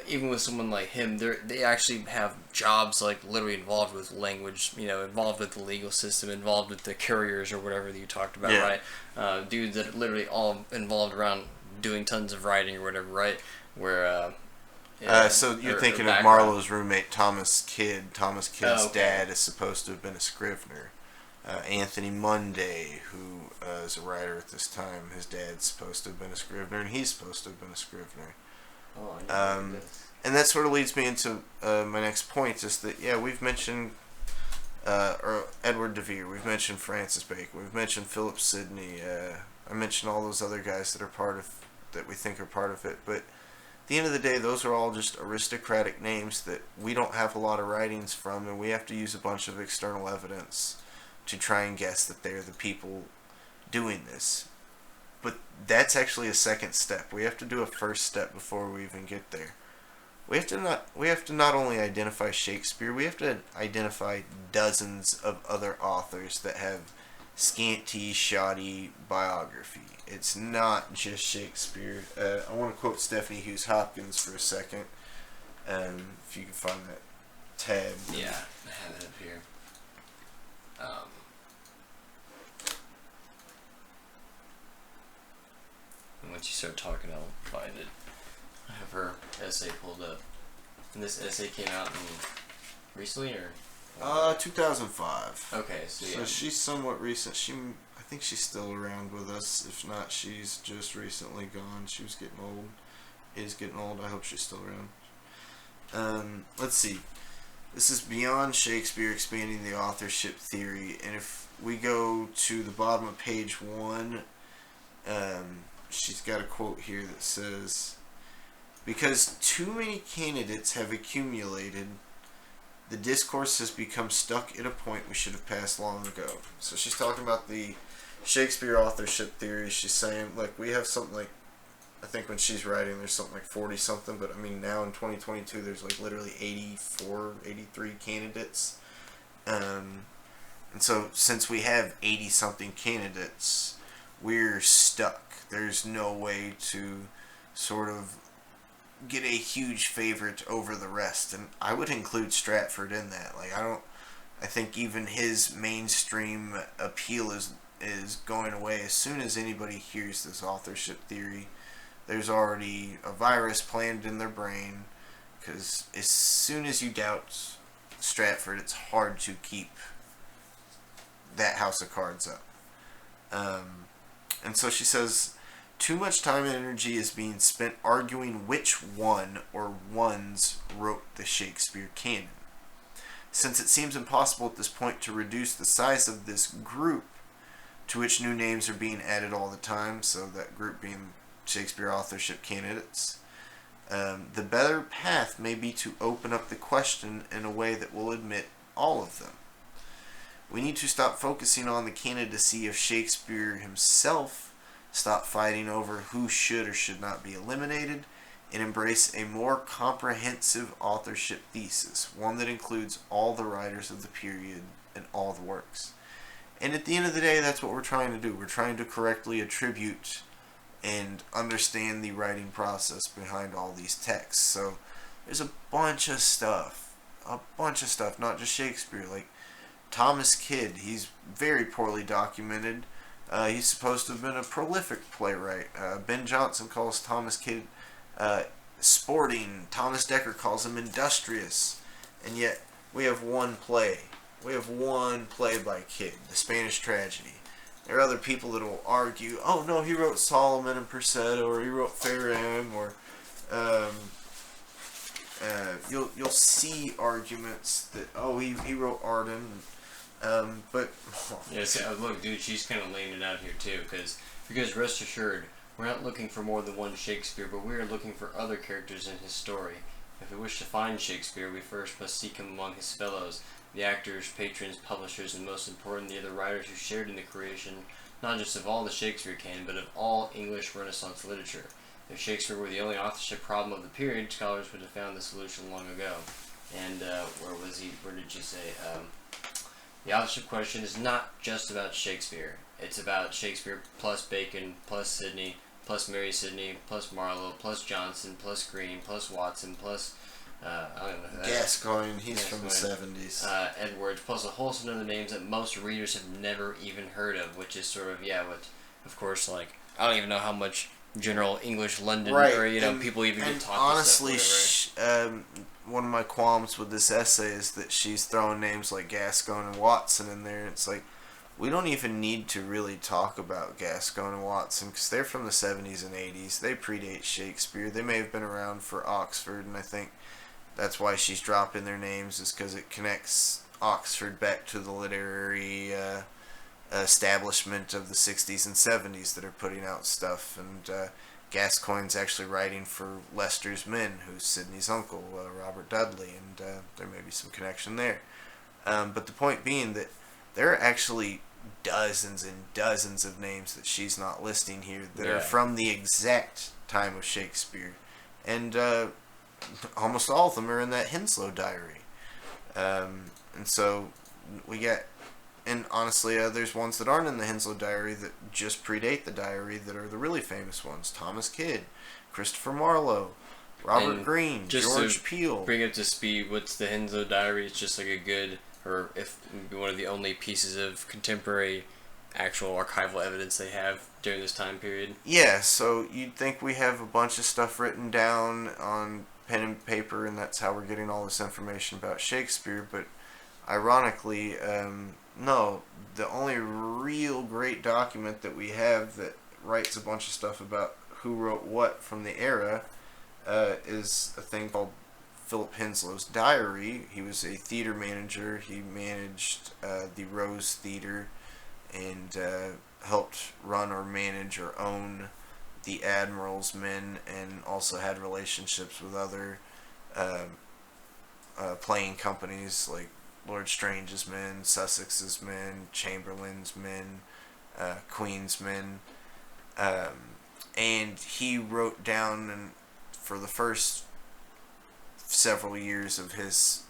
even with someone like him, they actually have jobs like literally involved with language, involved with the legal system, involved with the couriers or whatever that you talked about, right? Dudes that are literally all involved around doing tons of writing or whatever, right? Where so you're thinking of Marlowe's roommate, Thomas Kidd. Thomas Kidd's dad is supposed to have been a scrivener. Anthony Munday, who is a writer at this time. His dad's supposed to have been a scrivener, and he's supposed to have been a scrivener. Oh, I know this. And that sort of leads me into my next point, is that, yeah, we've mentioned Edward de Vere, we've mentioned Francis Bacon, we've mentioned Philip Sidney, I mentioned all those other guys that we think are part of it, but at the end of the day, those are all just aristocratic names that we don't have a lot of writings from, and we have to use a bunch of external evidence to try and guess that they're the people doing this. But that's actually a second step. We have to do a first step before we even get there. We have to not only identify Shakespeare, we have to identify dozens of other authors that have scanty, shoddy biography. It's not just Shakespeare. I want to quote Stephanie Hughes Hopkins for a second. If you can find that tab. Yeah, I have it up here. And once you start talking, I'll find it. I have her essay pulled up. And this essay came out recently, or? 2005. Okay, so yeah. So she's somewhat recent. I think she's still around with us. If not, she's just recently gone. She was getting old. Is getting old. I hope she's still around. Let's see. This is Beyond Shakespeare, Expanding the Authorship Theory. And if we go to the bottom of page 1, she's got a quote here that says, "Because too many candidates have accumulated, the discourse has become stuck at a point we should have passed long ago." So she's talking about the Shakespeare Authorship Theory. She's saying, like, we have something like, I think when she's writing, there's something like 40 something, but I mean, now in 2022, there's like literally 84, 83 candidates. And so since we have 80 something candidates, we're stuck. There's no way to sort of get a huge favorite over the rest, and I would include Stratford in that. Like, I think even his mainstream appeal is going away as soon as anybody hears this authorship theory. There's already a virus planted in their brain, because as soon as you doubt Stratford, it's hard to keep that house of cards up. And so she says, "Too much time and energy is being spent arguing which one or ones wrote the Shakespeare canon. Since it seems impossible at this point to reduce the size of this group, to which new names are being added all the time," so that group being Shakespeare authorship candidates, "the better path may be to open up the question in a way that will admit all of them. We need to stop focusing on the candidacy of Shakespeare himself, stop fighting over who should or should not be eliminated, and embrace a more comprehensive authorship thesis, one that includes all the writers of the period and all the works." And at the end of the day, that's what we're trying to do. We're trying to correctly attribute and understand the writing process behind all these texts. So there's a bunch of stuff, not just Shakespeare. Like Thomas Kidd, he's very poorly documented. He's supposed to have been a prolific playwright. Ben Jonson calls Thomas Kidd sporting. Thomas Dekker calls him industrious. And yet, we have one play. We have one play by Kidd, The Spanish Tragedy. There are other people that will argue, oh no, he wrote Solomon and Persetto, or he wrote Fair M, or you'll see arguments that, oh, he wrote Arden. But look, dude, she's kind of laying it out here too, because rest assured, we're not looking for more than one Shakespeare, but we are looking for other characters in his story. If we wish to find Shakespeare, we first must seek him among his fellows, the actors, patrons, publishers, and most important, the other writers who shared in the creation, not just of all the Shakespeare canon, but of all English Renaissance literature. If Shakespeare were the only authorship problem of the period, scholars would have found the solution long ago. And where was he? Where did you say? The authorship question is not just about Shakespeare. It's about Shakespeare plus Bacon, plus Sidney, plus Mary Sidney, plus Marlowe, plus Johnson, plus Green, plus Watson, plus I don't know who that Gascoigne, he's from the 70s. Edwards, plus a whole host of other names that most readers have never even heard of, which is sort of, what, of course, like, I don't even know how much general English London, right. Or, people even get taught honestly, this stuff, one of my qualms with this essay is that she's throwing names like Gascoigne and Watson in there. It's like, we don't even need to really talk about Gascoigne and Watson because they're from the 70s and 80s. They predate Shakespeare. They may have been around for Oxford, and I think that's why she's dropping their names, is because it connects Oxford back to the literary establishment of the 60s and 70s that are putting out stuff. And Gascoigne's actually writing for Leicester's Men, who's Sidney's uncle, Robert Dudley, and there may be some connection there. But the point being that there are actually dozens and dozens of names that she's not listing here that are from the exact time of Shakespeare. And almost all of them are in that Henslowe diary. And so we get, and honestly, there's ones that aren't in the Henslowe diary that just predate the diary that are the really famous ones. Thomas Kidd, Christopher Marlowe, Robert Greene, George Peele. Bring up to speed, what's the Henslowe diary? It's just like a good, or if one of the only pieces of contemporary actual archival evidence they have during this time period. Yeah, so you'd think we have a bunch of stuff written down on pen and paper, and that's how we're getting all this information about Shakespeare, but ironically, no, the only real great document that we have that writes a bunch of stuff about who wrote what from the era is a thing called Philip Henslowe's diary. He was a theater manager. He managed the Rose Theater and helped run or manage or own the Admiral's Men, and also had relationships with other playing companies like Lord Strange's Men, Sussex's Men, Chamberlain's Men, Queen's Men, and he wrote down, and for the first several years of his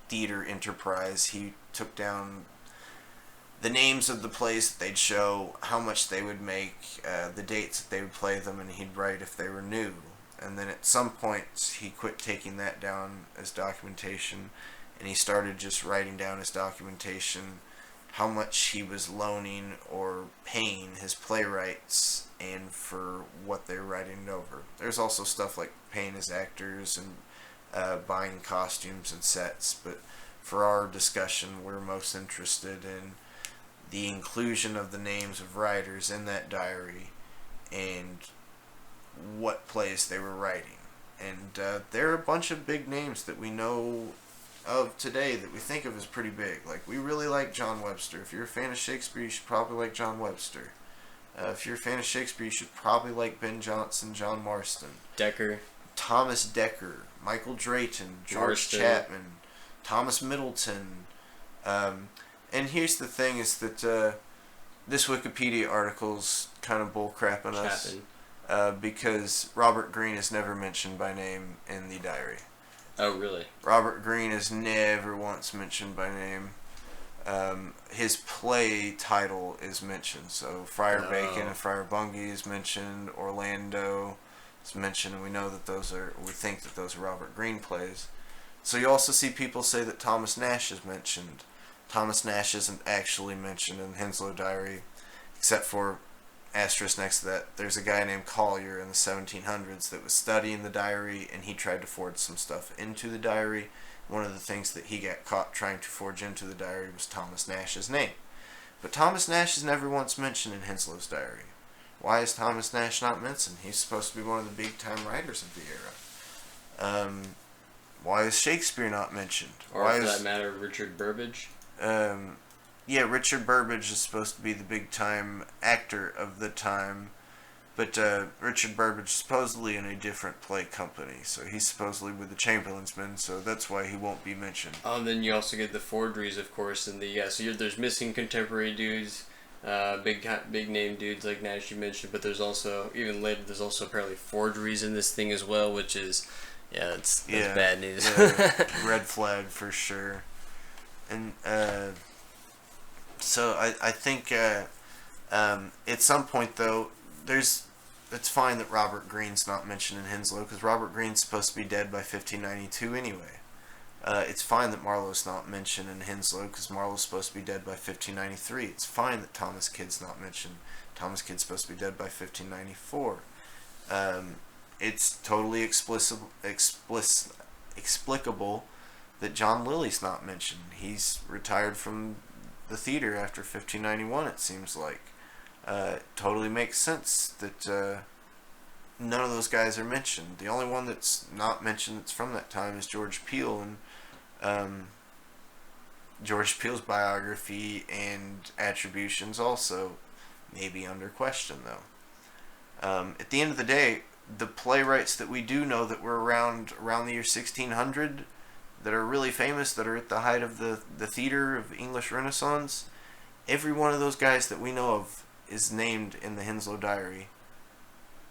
theater enterprise, he took down the names of the plays that they'd show, how much they would make, the dates that they would play them, and he'd write if they were new. And then at some point he quit taking that down as documentation, and he started just writing down as documentation how much he was loaning or paying his playwrights and for what they're writing over. There's also stuff like paying his actors and buying costumes and sets, but for our discussion we're most interested in the inclusion of the names of writers in that diary and what plays they were writing. And there are a bunch of big names that we know of today that we think of as pretty big. Like, we really like John Webster. If you're a fan of Shakespeare, you should probably like John Webster. If you're a fan of Shakespeare, you should probably like Ben Jonson, John Marston, Dekker, Thomas Dekker, Michael Drayton, George Chapman, Thomas Middleton. And here's the thing, is that this Wikipedia article's kind of bullcrapping us. Because Robert Greene is never mentioned by name in the diary. Oh, really? Robert Greene is never once mentioned by name. His play title is mentioned. So Friar Bacon and Friar Bungay is mentioned. Orlando is mentioned, and we know that we think that those are Robert Greene plays. So you also see people say that Thomas Nash is mentioned. Thomas Nash isn't actually mentioned in Henslowe diary, except for asterisk next to that, there's a guy named Collier in the 1700s that was studying the diary, and he tried to forge some stuff into the diary. One of the things that he got caught trying to forge into the diary was Thomas Nash's name. But Thomas Nash is never once mentioned in Henslowe's diary. Why is Thomas Nash not mentioned? He's supposed to be one of the big-time writers of the era. Why is Shakespeare not mentioned? Or for that matter, Richard Burbage? Yeah, Richard Burbage is supposed to be the big-time actor of the time, but Richard Burbage is supposedly in a different play company, so he's supposedly with the Chamberlain's Men, so that's why he won't be mentioned. Oh, and then you also get the forgeries, of course, and there's missing contemporary dudes, big name dudes like Nash you mentioned, but there's also, even later, there's also apparently forgeries in this thing as well, which is, that's bad news. Red flag for sure. And so I think at some point, though, it's fine that Robert Greene's not mentioned in Henslowe, because Robert Greene's supposed to be dead by 1592 anyway. It's fine that Marlowe's not mentioned in Henslowe, because Marlowe's supposed to be dead by 1593. It's fine that Thomas Kidd's not mentioned. Thomas Kidd's supposed to be dead by 1594. It's totally explicable that John Lilly's not mentioned. He's retired from the theater after 1591, it seems like. It totally makes sense that none of those guys are mentioned. The only one that's not mentioned that's from that time is George Peele, and George Peele's biography and attributions also may be under question, though. At the end of the day, the playwrights that we do know that were around the year 1600 that are really famous, that are at the height of the theater of the English Renaissance, every one of those guys that we know of is named in the Henslowe Diary,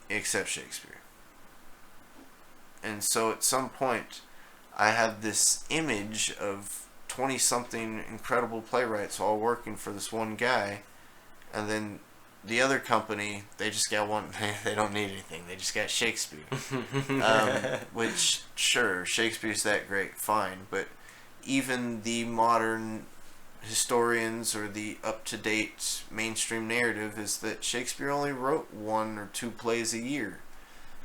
except Shakespeare. And so at some point, I have this image of 20-something incredible playwrights all working for this one guy, and then the other company, they just got one, they don't need anything, they just got Shakespeare. Which, sure, Shakespeare's that great, fine, but even the modern historians or the up-to-date mainstream narrative is that Shakespeare only wrote 1 or 2 plays a year.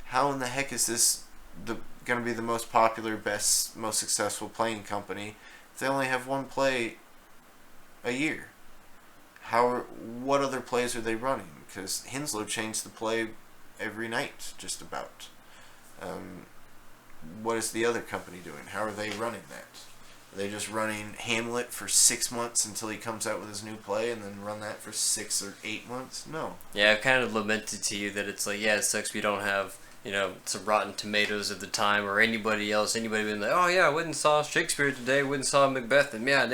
How in the heck is this going to be the most popular, best, most successful playing company if they only have 1 play a year? What other plays are they running? Because Henslowe changed the play every night, just about. What is the other company doing? How are they running that? Are they just running Hamlet for 6 months until he comes out with his new play, and then run that for 6 or 8 months? No. Yeah, I've kind of lamented to you that it's like, yeah, it sucks we don't have, some Rotten Tomatoes at the time, or anybody else. Anybody been like, oh yeah, I went and saw Shakespeare today, went and saw Macbeth, and yeah,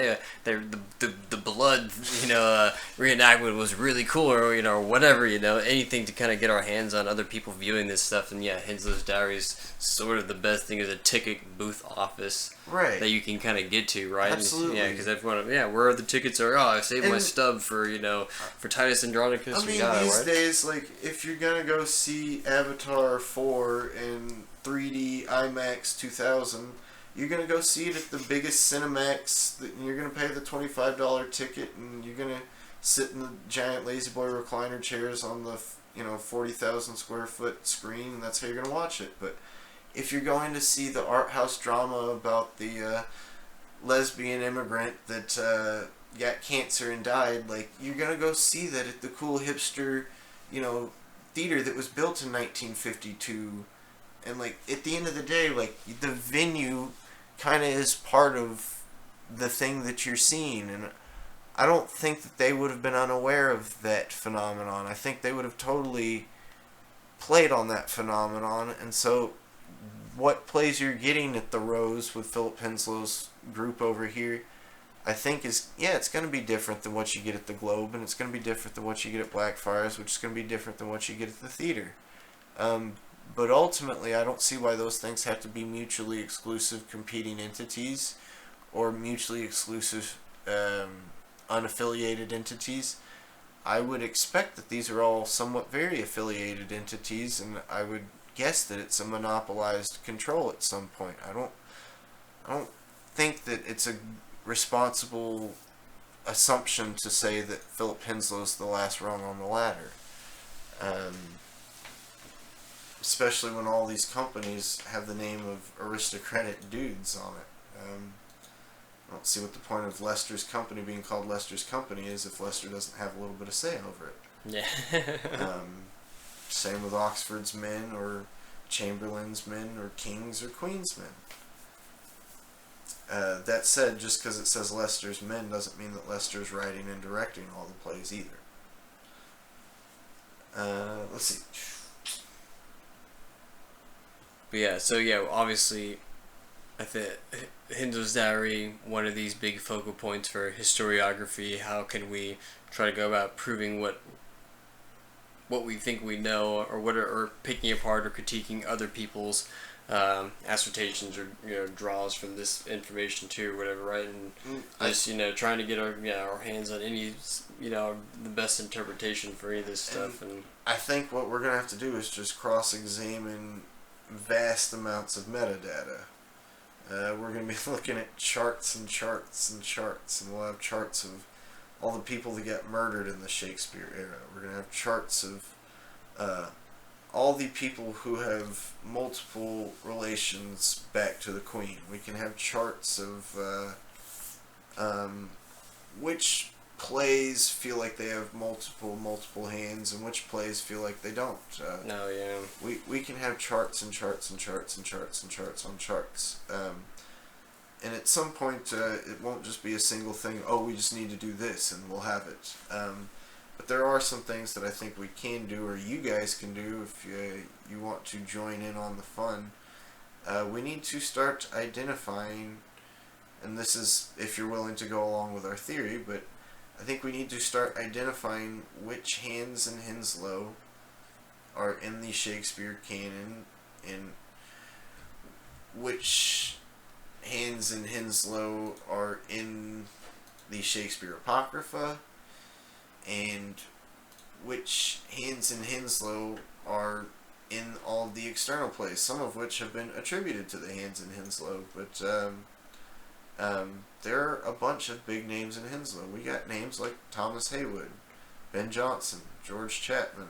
the blood, reenactment was really cool, or whatever, anything to kind of get our hands on other people viewing this stuff. And yeah, Henslow's Diary is sort of the best thing as a ticket booth office, right, that you can kind of get to, right? Absolutely. Yeah, because everyone, where are the tickets? Or I saved my stub for for Titus Andronicus. I mean, these days, like, if you're gonna go see Avatar 4 in 3D IMAX 2000, you're gonna go see it at the biggest Cinemax. You're gonna pay the $25 ticket, and you're gonna sit in the giant lazy boy recliner chairs on the 40,000 square foot screen, and that's how you're gonna watch it. But if you're going to see the art house drama about the lesbian immigrant that got cancer and died, like, you're gonna go see that at the cool hipster, theater that was built in 1952. And, like, at the end of the day, like, the venue kind of is part of the thing that you're seeing. And I don't think that they would have been unaware of that phenomenon. I think they would have totally played on that phenomenon. And so what plays you're getting at the Rose with Philip Henslow's group over here, I think it's going to be different than what you get at the Globe, and it's going to be different than what you get at Blackfriars, which is going to be different than what you get at the theater. But ultimately, I don't see why those things have to be mutually exclusive competing entities, or mutually exclusive unaffiliated entities. I would expect that these are all somewhat very affiliated entities, and I would guess that it's a monopolized control at some point. I don't think that it's a responsible assumption to say that Philip Henslow's the last rung on the ladder. Especially when all these companies have the name of aristocratic dudes on it. I don't see what the point of Leicester's Company being called Leicester's Company is if Leicester doesn't have a little bit of say over it. Yeah. Same with Oxford's Men, or Chamberlain's Men, or King's or Queen's Men. That said, just because it says Leicester's Men doesn't mean that Leicester's writing and directing all the plays either. Let's see. But yeah, so yeah, obviously, I think Henslowe's Diary, one of these big focal points for historiography. How can we try to go about proving what we think we know, or picking apart or critiquing other people's assertions or draws from this information too, or whatever, right? And just trying to get our hands on any the best interpretation for any of this stuff. And I think what we're gonna have to do is just cross-examine vast amounts of metadata. We're going to be looking at charts and charts and charts, and we'll have charts of all the people that got murdered in the Shakespeare era. We're going to have charts of all the people who have multiple relations back to the Queen. We can have charts of which plays feel like they have multiple hands, and which plays feel like they don't. No, yeah. We can have charts and charts and charts and charts and charts on charts. And at some point, it won't just be a single thing, oh, we just need to do this, and we'll have it. But there are some things that I think we can do, or you guys can do, if you want to join in on the fun. We need to start identifying, and this is if you're willing to go along with our theory, but I think we need to start identifying which hands in Henslowe are in the Shakespeare canon, and which hands in Henslowe are in the Shakespeare Apocrypha, and which hands in Henslowe are in all the external plays, some of which have been attributed to the hands in Henslowe, but there are a bunch of big names in Henslowe. We got names like Thomas Heywood, Ben Jonson, George Chapman,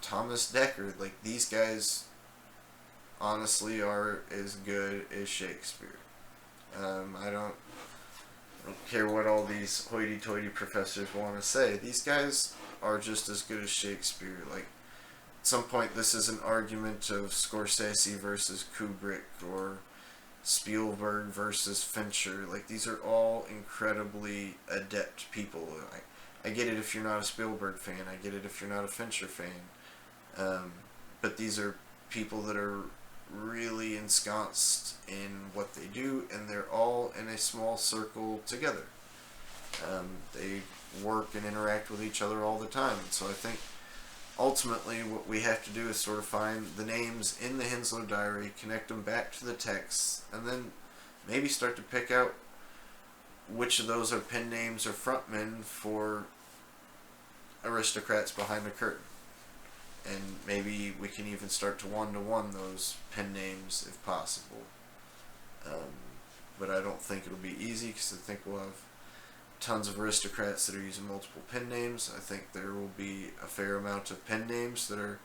Thomas Dekker. Like, these guys honestly are as good as Shakespeare. I don't care what all these hoity-toity professors want to say. These guys are just as good as Shakespeare. Like, at some point, this is an argument of Scorsese versus Kubrick, or Spielberg versus Fincher. Like, these are all incredibly adept people. I get it if you're not a Spielberg fan. I get it if you're not a Fincher fan. But these are people that are really ensconced in what they do, and they're all in a small circle together. They work and interact with each other all the time. And so I think ultimately what we have to do is sort of find the names in the Henslowe diary, connect them back to the text, and then maybe start to pick out which of those are pen names or frontmen for aristocrats behind the curtain. And maybe we can even start to one-to-one those pen names if possible. But I don't think it'll be easy, because I think we'll have tons of aristocrats that are using multiple pen names. I think there will be a fair amount of pen names that are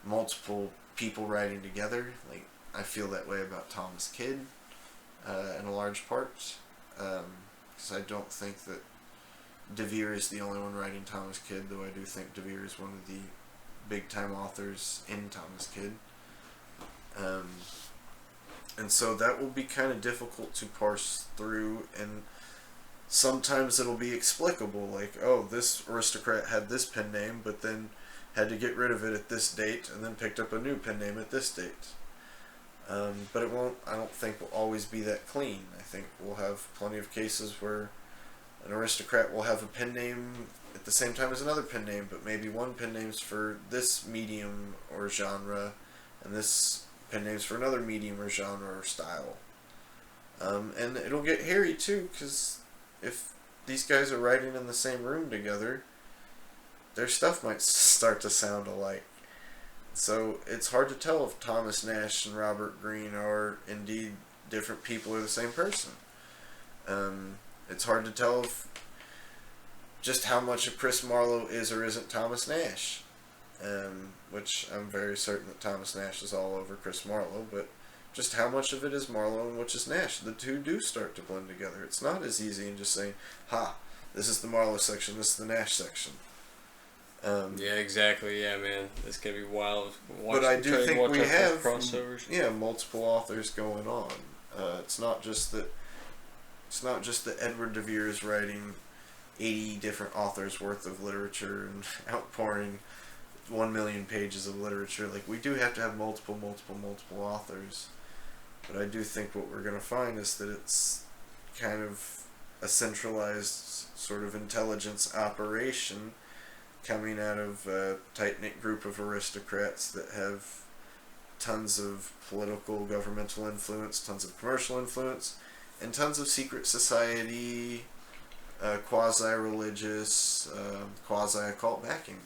multiple people writing together. Like, I feel that way about Thomas Kidd in a large part, because I don't think that De Vere is the only one writing Thomas Kidd, though I do think De Vere is one of the big-time authors in Thomas Kidd. And so that will be kind of difficult to parse through, and sometimes it'll be explicable, like, oh, this aristocrat had this pen name, but then had to get rid of it at this date, and then picked up a new pen name at this date. But it won't, I don't think, will always be that clean. I think we'll have plenty of cases where an aristocrat will have a pen name at the same time as another pen name, but maybe one pen name's for this medium or genre, and this pen name's for another medium or genre or style. And it'll get hairy too, because if these guys are writing in the same room together, their stuff might start to sound alike. So it's hard to tell if Thomas Nash and Robert Greene are indeed different people or the same person. It's hard to tell if just how much of Chris Marlowe is or isn't Thomas Nash. Which I'm very certain that Thomas Nash is all over Chris Marlowe, but just how much of it is Marlowe and which is Nash? The two do start to blend together. It's not as easy in just saying, ha, this is the Marlowe section, this is the Nash section. Yeah, exactly. Yeah, man, it's gonna be wild. But I do think we have crossovers. Yeah, multiple authors going on. It's not just that Edward de Vere is writing 80 different authors worth of literature and outpouring 1 million pages of literature. Like, we do have to have multiple authors. But I do think what we're going to find is that it's kind of a centralized sort of intelligence operation coming out of a tight-knit group of aristocrats that have tons of political, governmental influence, tons of commercial influence, and tons of secret society, quasi-religious, quasi-occult backing.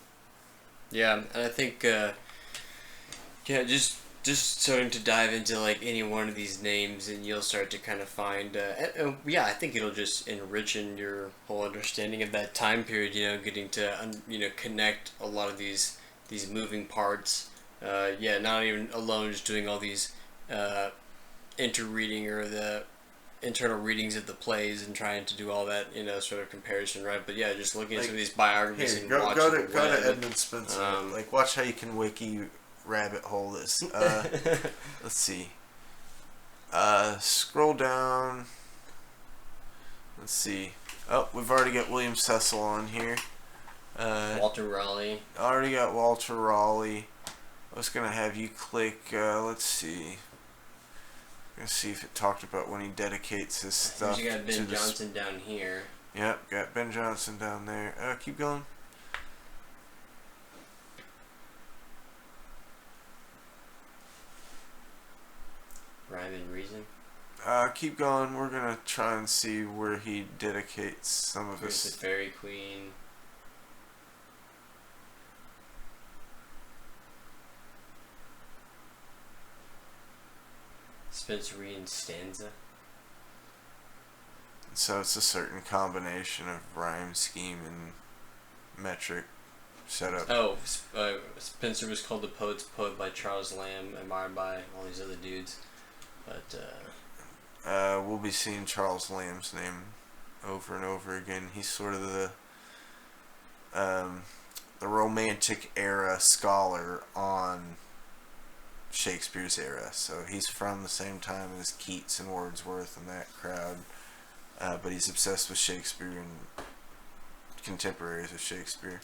Yeah, and I think, just starting to dive into like any one of these names, and you'll start to kind of find, I think it'll just enrich in your whole understanding of that time period. You know, getting to connect a lot of these moving parts. Not even alone, just doing all these interreading or the internal readings of the plays and trying to do all that, sort of comparison, right? But yeah, just looking at Like, some of these biographies Here, and go watching to Edmund Spenser. Like, watch how you can wiki rabbit hole this. Let's see. Scroll down. Let's see. Oh, we've already got William Cecil on here. Walter Raleigh. Already got Walter Raleigh. I was gonna have you click. Let's see. Gonna see if it talked about when he dedicates his stuff. You got Ben Jonson down here. Yep, got Ben Jonson down there. Keep going. Rhyme and Reason. Keep going. We're gonna try and see where he dedicates some of Here's his. the Fairy Queen. Spenserian stanza. So it's a certain combination of rhyme scheme and metric setup. Oh, Spenser was called the poet's poet by Charles Lamb, admired by all these other dudes. But we'll be seeing Charles Lamb's name over and over again. He's sort of the Romantic era scholar on Shakespeare's era. So he's from the same time as Keats and Wordsworth and that crowd. But he's obsessed with Shakespeare and contemporaries of Shakespeare.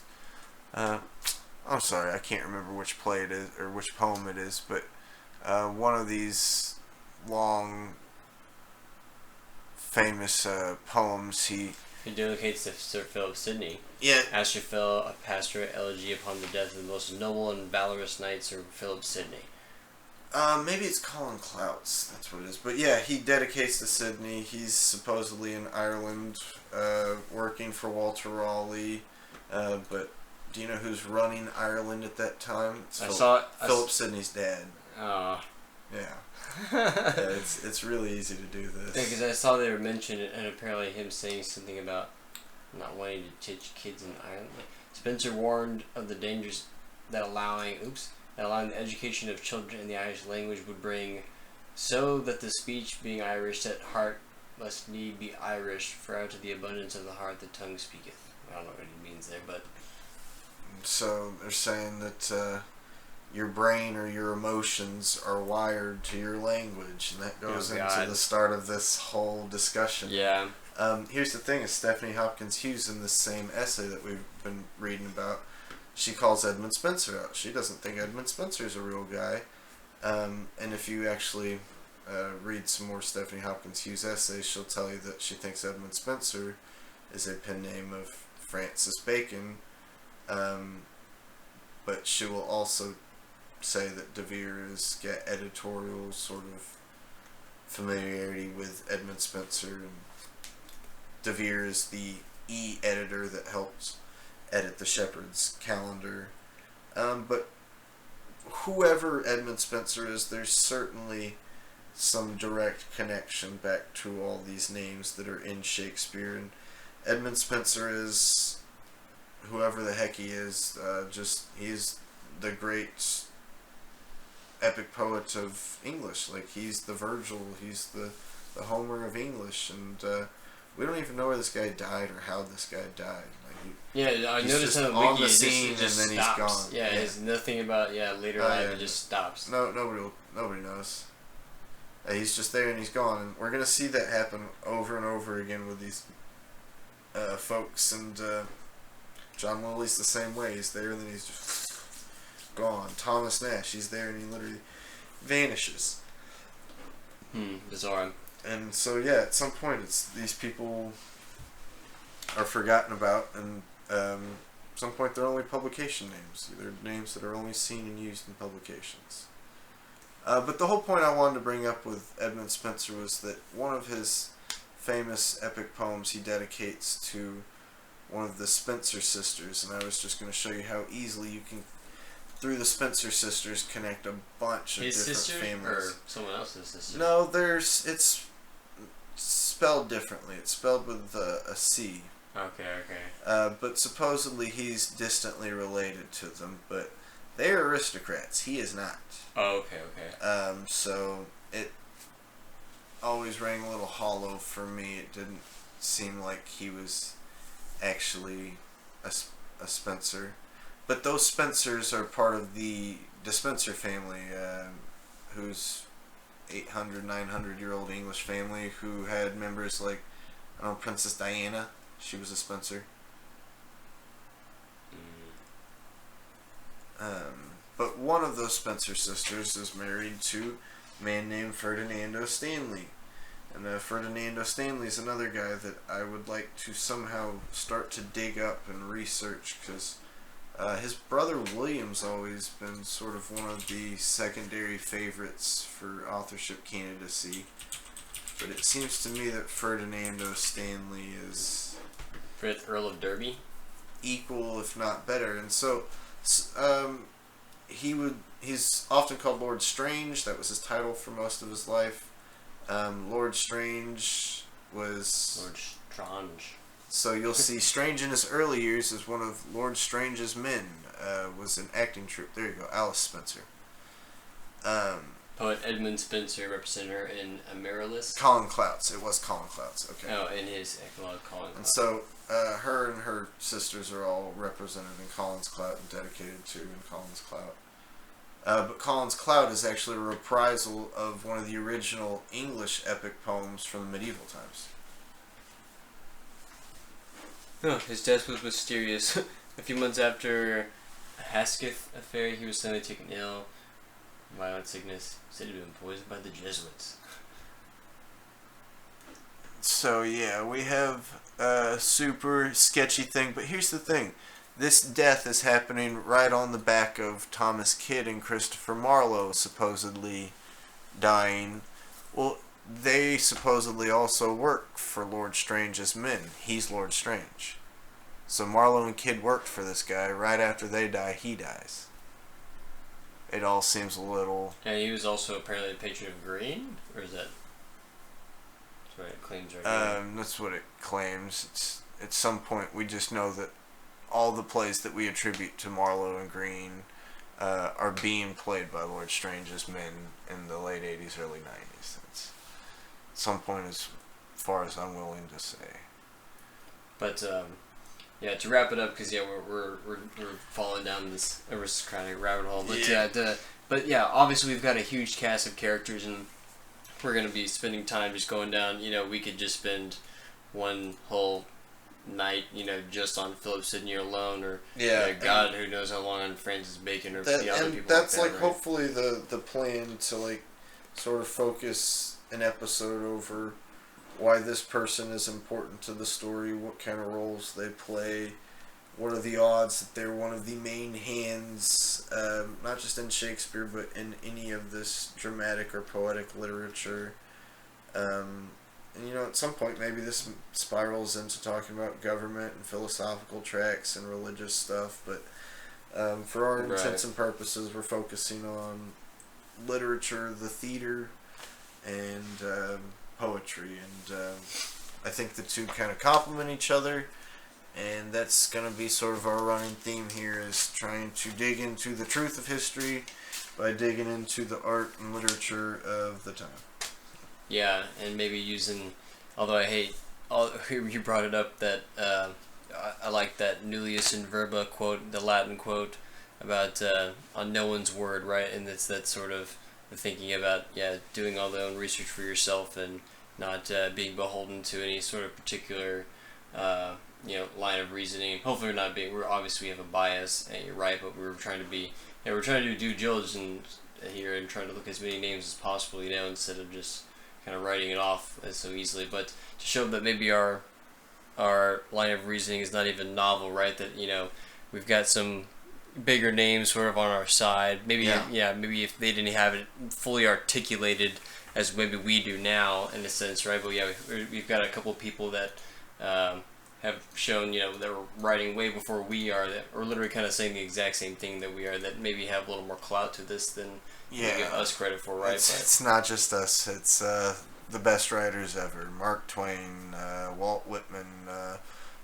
I'm sorry, I can't remember which play it is or which poem it is, but one of these long, famous poems he dedicates to Sir Philip Sidney. Yeah. Astrophel, a pastoral elegy upon the death of the most noble and valorous knight, Sir Philip Sidney. Maybe it's Colin Clouts. That's what it is. But yeah, he dedicates to Sidney. He's supposedly in Ireland, working for Walter Raleigh. But do you know who's running Ireland at that time? It's Philip Sidney's dad. Oh. Yeah. It's really easy to do this. Yeah, because I saw they were mentioned, and apparently him saying something about not wanting to teach kids in Ireland. Spenser warned of the dangers that allowing the education of children in the Irish language would bring, so that the speech, being Irish at heart, must need be Irish, for out of the abundance of the heart the tongue speaketh. I don't know what he means there, but... So they're saying that your brain or your emotions are wired to your language, and that goes into the start of this whole discussion. Yeah. Here's the thing, is Stephanie Hopkins Hughes, in this same essay that we've been reading about, she calls Edmund Spenser out. She doesn't think Edmund Spenser is a real guy. And if you actually read some more Stephanie Hopkins Hughes essays, she'll tell you that she thinks Edmund Spenser is a pen name of Francis Bacon. But she will also say that De Vere's got editorial sort of familiarity with Edmund Spenser, and De Vere is the editor that helped edit the Shepherd's Calendar. But whoever Edmund Spenser is, there's certainly some direct connection back to all these names that are in Shakespeare. And Edmund Spenser is, whoever the heck he is, he's the great epic poet of English. Like, he's the Virgil, he's the Homer of English, and we don't even know where this guy died or how this guy died. I noticed on the on wiki, the scene, it just and then stops. he's gone. Yeah, there's nothing about later life. It just stops. Nobody knows. He's just there and he's gone, and we're gonna see that happen over and over again with these folks. And John Lilly's the same way. He's there and then he's just gone. Thomas Nash, he's there and he literally vanishes. Bizarre. And so at some point, it's these people are forgotten about, and at some point they're only publication names. They're names that are only seen and used in publications. But the whole point I wanted to bring up with Edmund Spenser was that one of his famous epic poems he dedicates to one of the Spencer sisters, and I was just going to show you how easily you can, through the Spencer sisters, connect a bunch of different families. Or someone else's sister? No, it's spelled differently. It's spelled with a C. Okay. But supposedly he's distantly related to them, but they are aristocrats. He is not. Oh, okay. So always rang a little hollow for me. It didn't seem like he was actually a Spencer. But those Spencers are part of the Despenser family, who's 800, 900-year-old English family who had members like, I don't know, Princess Diana. She was a Spencer. But one of those Spencer sisters is married to a man named Ferdinando Stanley. And Ferdinando Stanley is another guy that I would like to somehow start to dig up and research, because his brother William's always been sort of one of the secondary favorites for authorship candidacy. But it seems to me that Ferdinando Stanley is 5th Earl of Derby? Equal, if not better. And so he's often called Lord Strange. That was his title for most of his life. Lord Strange was... Lord Strange. So you'll see Strange in his early years as one of Lord Strange's men. Was an acting troupe. There you go, Alice Spencer. Poet Edmund Spenser, representative in Amaryllis. Colin Clouts. It was Colin Clouts. Okay. Oh, in his epilogue, Colin Clouts. And so her and her sisters are all represented in Colin's Clout and dedicated to in Colin's Clout. But Colin's Clout is actually a reprisal of one of the original English epic poems from the medieval times. Oh, his death was mysterious. A few months after a Hasketh affair, he was suddenly taken ill. Violent sickness. Said he'd been poisoned by the Jesuits. So yeah, we have a super sketchy thing, but here's the thing. This death is happening right on the back of Thomas Kidd and Christopher Marlowe supposedly dying. Well, they supposedly also work for Lord Strange as men. He's Lord Strange. So Marlowe and Kidd worked for this guy. Right after they die, he dies. It all seems a little... And he was also apparently a patron of green? Or is that... That's what it claims right now? That's what it claims. It's, at some point, we just know that all the plays that we attribute to Marlowe and Green are being played by Lord Strange's men in the late 80s, early 90s. That's at some point as far as I'm willing to say. But, yeah, to wrap it up, because yeah, we're falling down this aristocratic rabbit hole. But yeah, obviously we've got a huge cast of characters, and we're gonna be spending time just going down. You know, we could just spend one whole night, you know, just on Philip Sidney alone, or God, who knows how long on Francis Bacon or the other people. That's like that, right? hopefully the plan to like sort of focus an episode over why this person is important to the story, what kind of roles they play, what are the odds that they're one of the main hands, not just in Shakespeare, but in any of this dramatic or poetic literature. And, you know, at some point maybe this spirals into talking about government and philosophical tracts and religious stuff, but for our intents and purposes, we're focusing on literature, the theater, and poetry, and I think the two kind of complement each other, and that's going to be sort of our running theme here, is trying to dig into the truth of history by digging into the art and literature of the time. Yeah, and maybe using, although I hate, you brought it up, that I like that nullius in verba quote, the Latin quote about on no one's word, right? And it's that sort of the thinking about doing all the own research for yourself and not being beholden to any sort of particular line of reasoning. Hopefully we're obviously we have a bias, and you're right, but we're trying to do due diligence here and trying to look as many names as possible, you know, instead of just kind of writing it off so easily. But to show that maybe our line of reasoning is not even novel, right? That, you know, we've got some bigger names sort of on our side. Maybe maybe if they didn't have it fully articulated as maybe we do now, in a sense, right? But yeah, we've got a couple of people that have shown, you know, that were writing way before we are, that are literally kind of saying the exact same thing that we are, that maybe have a little more clout to this than we give us credit for, right? It's not just us. It's the best writers ever: Mark Twain, Walt Whitman,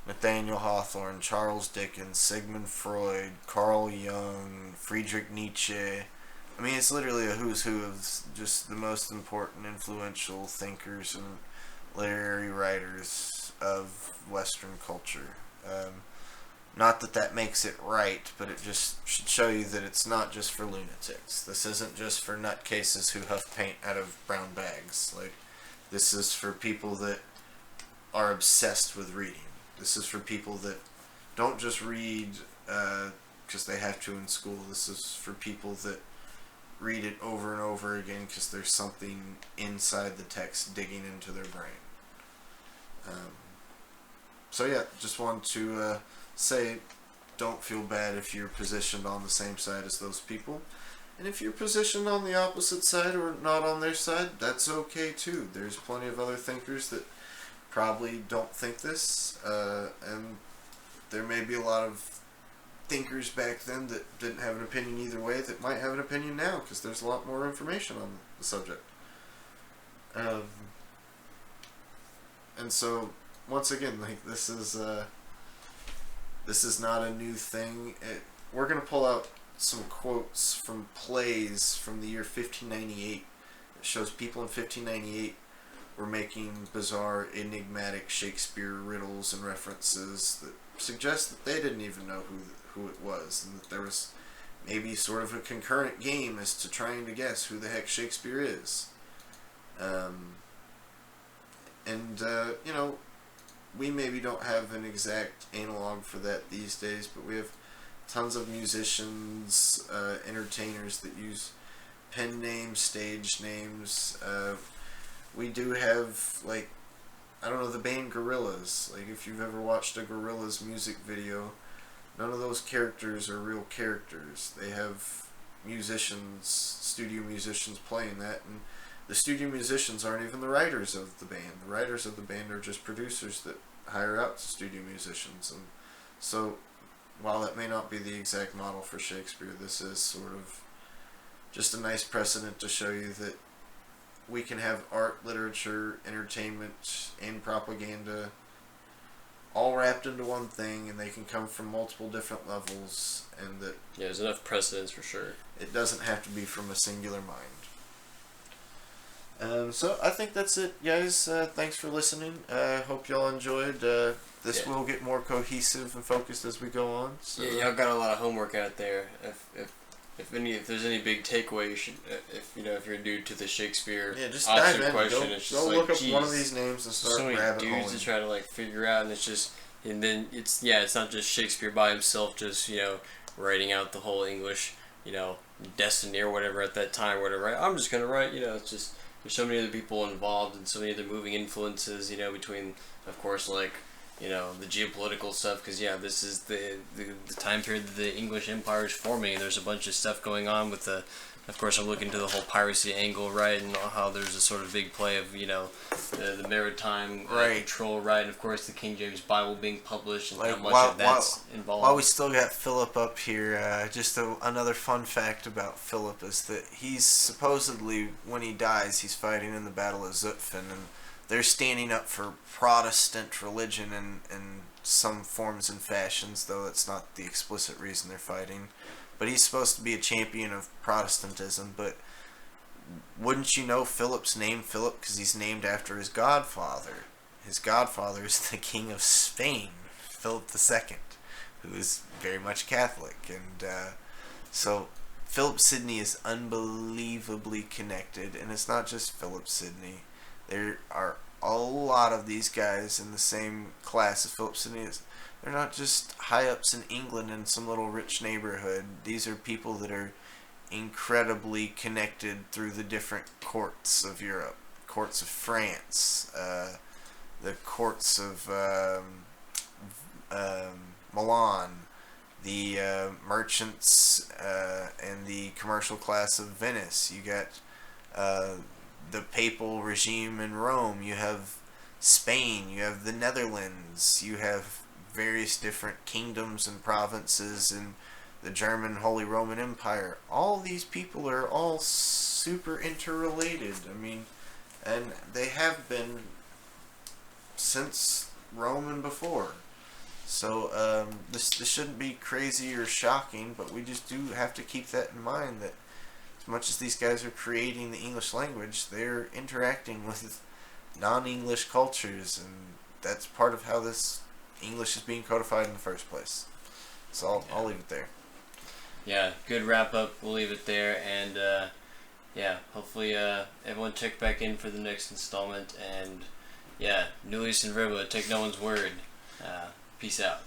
Nathaniel Hawthorne, Charles Dickens, Sigmund Freud, Carl Jung, Friedrich Nietzsche, I mean, it's literally a who's who of just the most important, influential thinkers and literary writers of Western culture. Not that that makes it right, but it just should show you that it's not just for lunatics. This isn't just for nutcases who huff paint out of brown bags. Like, this is for people that are obsessed with reading. This is for people that don't just read because they have to in school. This is for people that read it over and over again because there's something inside the text digging into their brain. So yeah, just want to say, don't feel bad if you're positioned on the same side as those people. And if you're positioned on the opposite side or not on their side, that's okay too. There's plenty of other thinkers that probably don't think this, and there may be a lot of thinkers back then that didn't have an opinion either way that might have an opinion now because there's a lot more information on the subject. And so, once again, like, this is not a new thing. We're going to pull out some quotes from plays from the year 1598. It shows people in 1598 were making bizarre, enigmatic Shakespeare riddles and references that suggest that they didn't even know who it was, and that there was maybe sort of a concurrent game as to trying to guess who the heck Shakespeare is. You know, we maybe don't have an exact analog for that these days, but we have tons of musicians, entertainers that use pen names, stage names. We do have, like, I don't know, the band Gorillaz. Like, if you've ever watched a Gorillaz music video, none of those characters are real characters. They have musicians, studio musicians playing that, and the studio musicians aren't even the writers of the band. The writers of the band are just producers that hire out studio musicians. And so, while that may not be the exact model for Shakespeare, this is sort of just a nice precedent to show you that we can have art, literature, entertainment, and propaganda all wrapped into one thing, and they can come from multiple different levels, and that there's enough precedence for sure. It doesn't have to be from a singular mind. So I think that's it, guys. Thanks for listening. Hope y'all enjoyed. This will get more cohesive and focused as we go on. So. Yeah, y'all got a lot of homework out there. If there's any big takeaway, you should, if you're new to the Shakespeare just dive in. question, go look up one of these names and start rabbit holing. So many dudes to try to like figure out, and it's not just Shakespeare by himself, just writing out the whole English destiny or whatever at that time, whatever. Right? I'm just gonna write. It's just there's so many other people involved and so many other moving influences. Between, of course, like. The geopolitical stuff, because this is the time period that the English Empire is forming. There's a bunch of stuff going on with of course I'm looking to the whole piracy angle, right, and how there's a sort of big play of the maritime control, right, and of course the King James Bible being published and how much of that's involved. While we still got Philip up here, just another fun fact about Philip is that he's supposedly, when he dies, he's fighting in the Battle of Zutphen, and they're standing up for Protestant religion in some forms and fashions, though that's not the explicit reason they're fighting. But he's supposed to be a champion of Protestantism, but wouldn't you know Philip's named Philip because he's named after his godfather. His godfather is the King of Spain, Philip II, who is very much Catholic. And so Philip Sidney is unbelievably connected, and it's not just Philip Sidney. There are a lot of these guys in the same class as Philip Sidney is. They're not just high-ups in England in some little rich neighborhood. These are people that are incredibly connected through the different courts of Europe. Courts of France, the courts of Milan, the merchants and the commercial class of Venice. You got the papal regime in Rome, you have Spain, you have the Netherlands, you have various different kingdoms and provinces in the German Holy Roman Empire. All these people are all super interrelated. I mean, and they have been since Rome and before. So this shouldn't be crazy or shocking, but we just do have to keep that in mind, that as much as these guys are creating the English language, they're interacting with non-English cultures, and that's part of how this English is being codified in the first place. So I'll leave it there. Yeah, good wrap up. We'll leave it there, and hopefully everyone check back in for the next installment. And Nullius in Verba, take no one's word. Peace out.